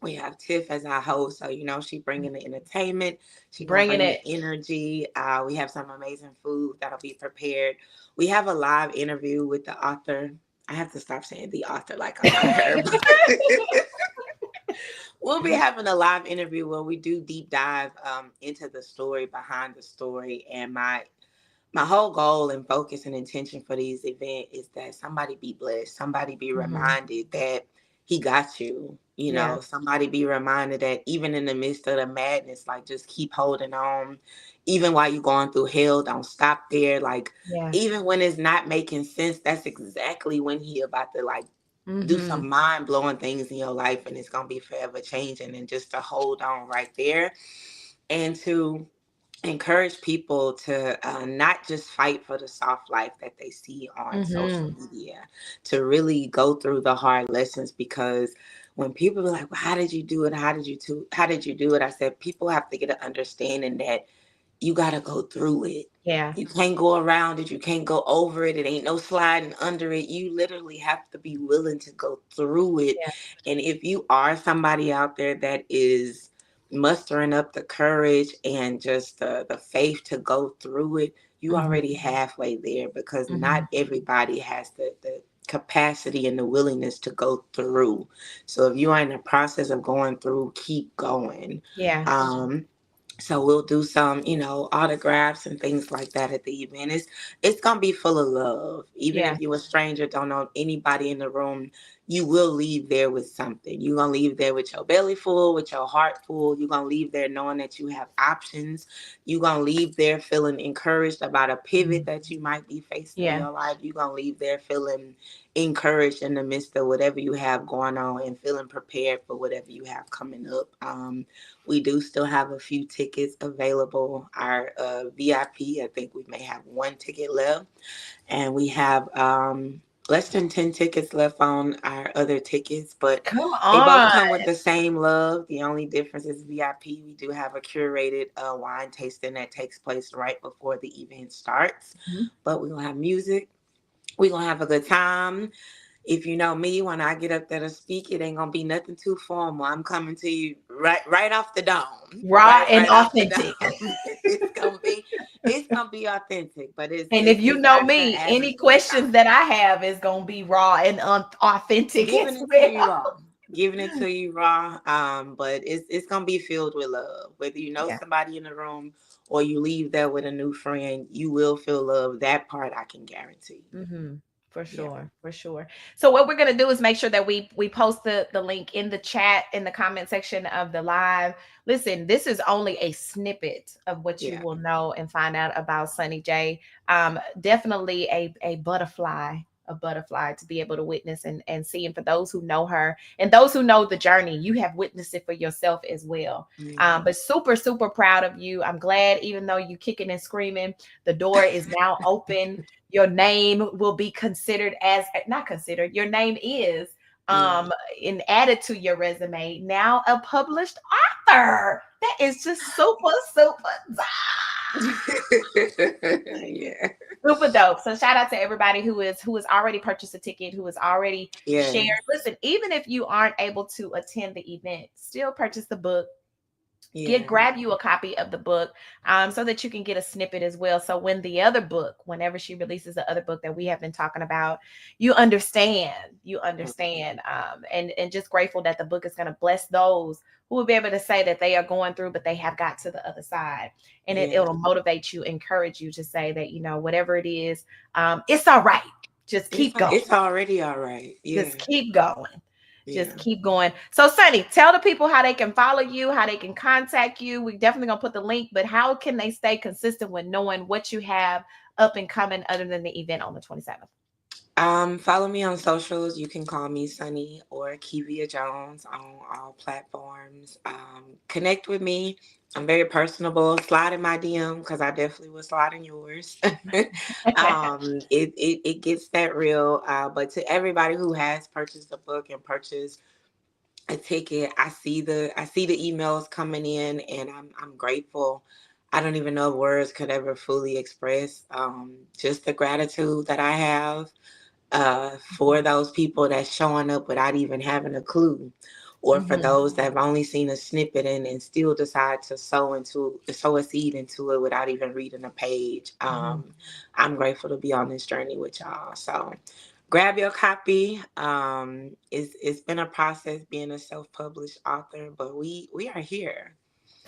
We have Tiff as our host, so you know she bringing the entertainment, she gonna Bringing bring it. the energy. We have some amazing food that'll be prepared. We have a live interview with the author. I have to stop saying the author like I'm her. We'll be having a live interview where we do deep dive into the story behind the story. And my whole goal and focus and intention for these events is that somebody be blessed, somebody be reminded that he got you. You know, somebody be reminded that even in the midst of the madness, like just keep holding on. Even while you're going through hell, don't stop there. Like even when it's not making sense, that's exactly when he about to like do some mind-blowing things in your life, and it's gonna be forever changing. And just to hold on right there and to encourage people to not just fight for the soft life that they see on social media, to really go through the hard lessons. Because when people are like, well, how did you do it? How did you do it? I said, people have to get an understanding that you got to go through it. Yeah. You can't go around it. You can't go over it. It ain't no sliding under it. You literally have to be willing to go through it. And if you are somebody out there that is mustering up the courage and just the faith to go through it, you already halfway there, because not everybody has the capacity and the willingness to go through. So if you are in the process of going through, keep going. So we'll do some, you know, autographs and things like that at the event. It's gonna be full of love. Even if you're a stranger, don't know anybody in the room, you will leave there with something. You're gonna leave there with your belly full, with your heart full. You're gonna leave there knowing that you have options. You're gonna leave there feeling encouraged about a pivot that you might be facing in your life. You're gonna leave there feeling encouraged in the midst of whatever you have going on, and feeling prepared for whatever you have coming up. We do still have a few tickets available. Our VIP, I think we may have one ticket left, and we have less than 10 tickets left on our other tickets, but they both come with the same love. The only difference is VIP. We do have a curated wine tasting that takes place right before the event starts, but we're going to have music. We're going to have a good time. If you know me, when I get up there to speak, it ain't gonna be nothing too formal. I'm coming to you right off the dome, raw and authentic. It's gonna be authentic, but it's. And if you know me, any questions that I have is gonna be raw and authentic. Giving it to you raw. But it's gonna be filled with love. Whether you know somebody in the room or you leave there with a new friend, you will feel love. That part I can guarantee. For sure. So what we're going to do is make sure that we post the link in the chat, in the comment section of the live. Listen, this is only a snippet of what you will know and find out about Sunny J. Definitely a butterfly to be able to witness and see. And for those who know her and those who know the journey, you have witnessed it for yourself as well. But super, super proud of you. I'm glad, even though you kicking and screaming, the door is now open. Your name will be your name is added to your resume. Now a published author. That is just super super dope. So shout out to everybody who has already purchased a ticket, who has already shared. Listen, even if you aren't able to attend the event, still purchase the book. Grab you a copy of the book so that you can get a snippet as well. So when the other book, whenever she releases the other book that we have been talking about, you understand, and just grateful that the book is going to bless those who will be able to say that they are going through, but they have got to the other side. And it'll motivate you, encourage you to say that, you know, whatever it is, it's all right. Just keep going. It's already all right. Just keep going. Just keep going. So Sunny, tell the people how they can follow you, how they can contact you. We're definitely going to put the link, but how can they stay consistent with knowing what you have up and coming other than the event on the 27th? Follow me on socials. You can call me Sunny or Kivia Jones on all platforms. Connect with me. I'm very personable. Slide in my DM because I definitely will slide in yours. It gets that real. But to everybody who has purchased a book and purchased a ticket, I see the emails coming in, and I'm grateful. I don't even know if words could ever fully express just the gratitude that I have for those people that's showing up without even having a clue, or for those that have only seen a snippet and still decide to sow a seed into it without even reading a page. I'm grateful to be on this journey with y'all. So grab your copy. It's been a process being a self-published author, but we are here.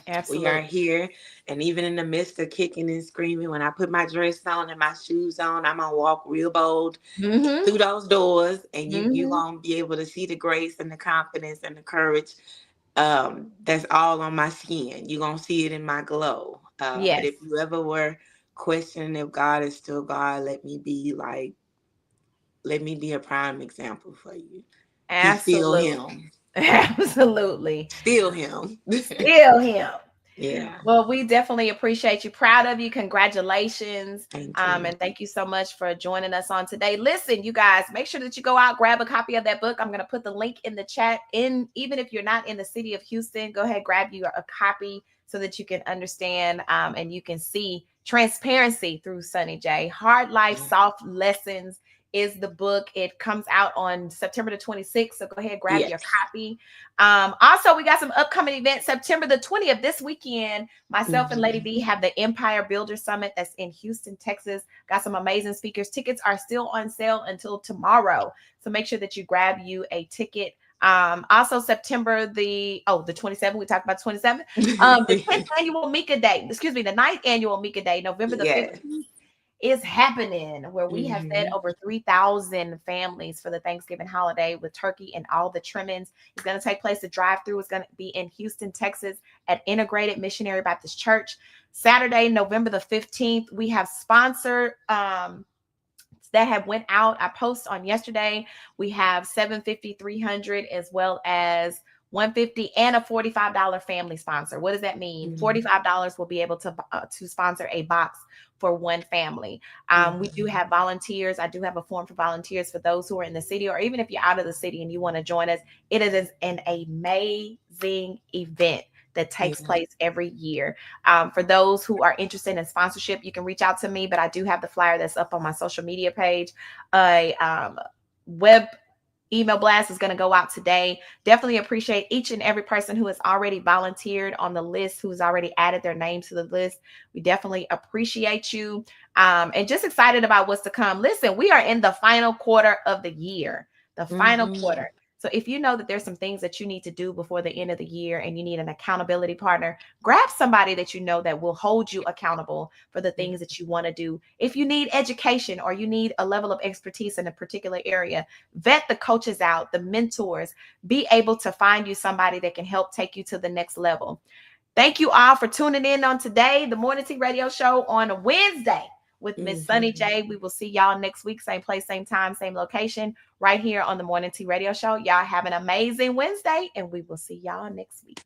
Absolutely. We are here. And even in the midst of kicking and screaming, when I put my dress on and my shoes on, I'm gonna walk real bold through those doors, and you gonna be able to see the grace and the confidence and the courage that's all on my skin. You're gonna see it in my glow. Yes. But if you ever were questioning if God is still God, let me be a prime example for you. Absolutely. He's still him. Absolutely. Still him. Still him. Yeah. Well, we definitely appreciate you. Proud of you. Congratulations. Thank you. And thank you so much for joining us on today. Listen, you guys, make sure that you go out, grab a copy of that book. I'm going to put the link in the chat. Even if you're not in the city of Houston, go ahead, grab you a copy so that you can understand and you can see transparency through Sunny J. Hard Life, Soft Lessons is the book. It comes out on September the 26th. So go ahead, grab your copy. Also, we got some upcoming events. September the 20th, this weekend, myself and Lady B have the Empire Builder Summit that's in Houston, Texas. Got some amazing speakers. Tickets are still on sale until tomorrow. So make sure that you grab you a ticket. Also September the 27th, we talked about 27th. The 10th annual Mika Day, the 9th annual Mika Day, November the 15th. Is happening, where we have fed over 3,000 families for the Thanksgiving holiday with turkey and all the trimmings. It's going to take place. The drive-through is going to be in Houston, Texas at Integrated Missionary Baptist Church. Saturday, November the 15th, we have sponsored that have went out. I post on yesterday. We have $750, $300, as well as $150 and a $45 family sponsor. What does that mean? $45 will be able to sponsor a box for one family. We do have volunteers. I do have a form for volunteers for those who are in the city, or even if you're out of the city and you want to join us. It is an amazing event that takes place every year. For those who are interested in sponsorship, you can reach out to me, but I do have the flyer that's up on my social media page. Web email blast is going to go out today. Definitely appreciate each and every person who has already volunteered on the list, who's already added their name to the list. We definitely appreciate you and just excited about what's to come. Listen, we are in the final quarter of the year, the final quarter. So if you know that there's some things that you need to do before the end of the year and you need an accountability partner, grab somebody that you know that will hold you accountable for the things that you want to do. If you need education or you need a level of expertise in a particular area, vet the coaches out, the mentors, be able to find you somebody that can help take you to the next level. Thank you all for tuning in on today, the Morning Tea Radio Show on Wednesday with Miss Sunny J. We will see y'all next week, same place, same time, same location, right here on the Morning Tea Radio Show. Y'all have an amazing Wednesday, and we will see y'all next week.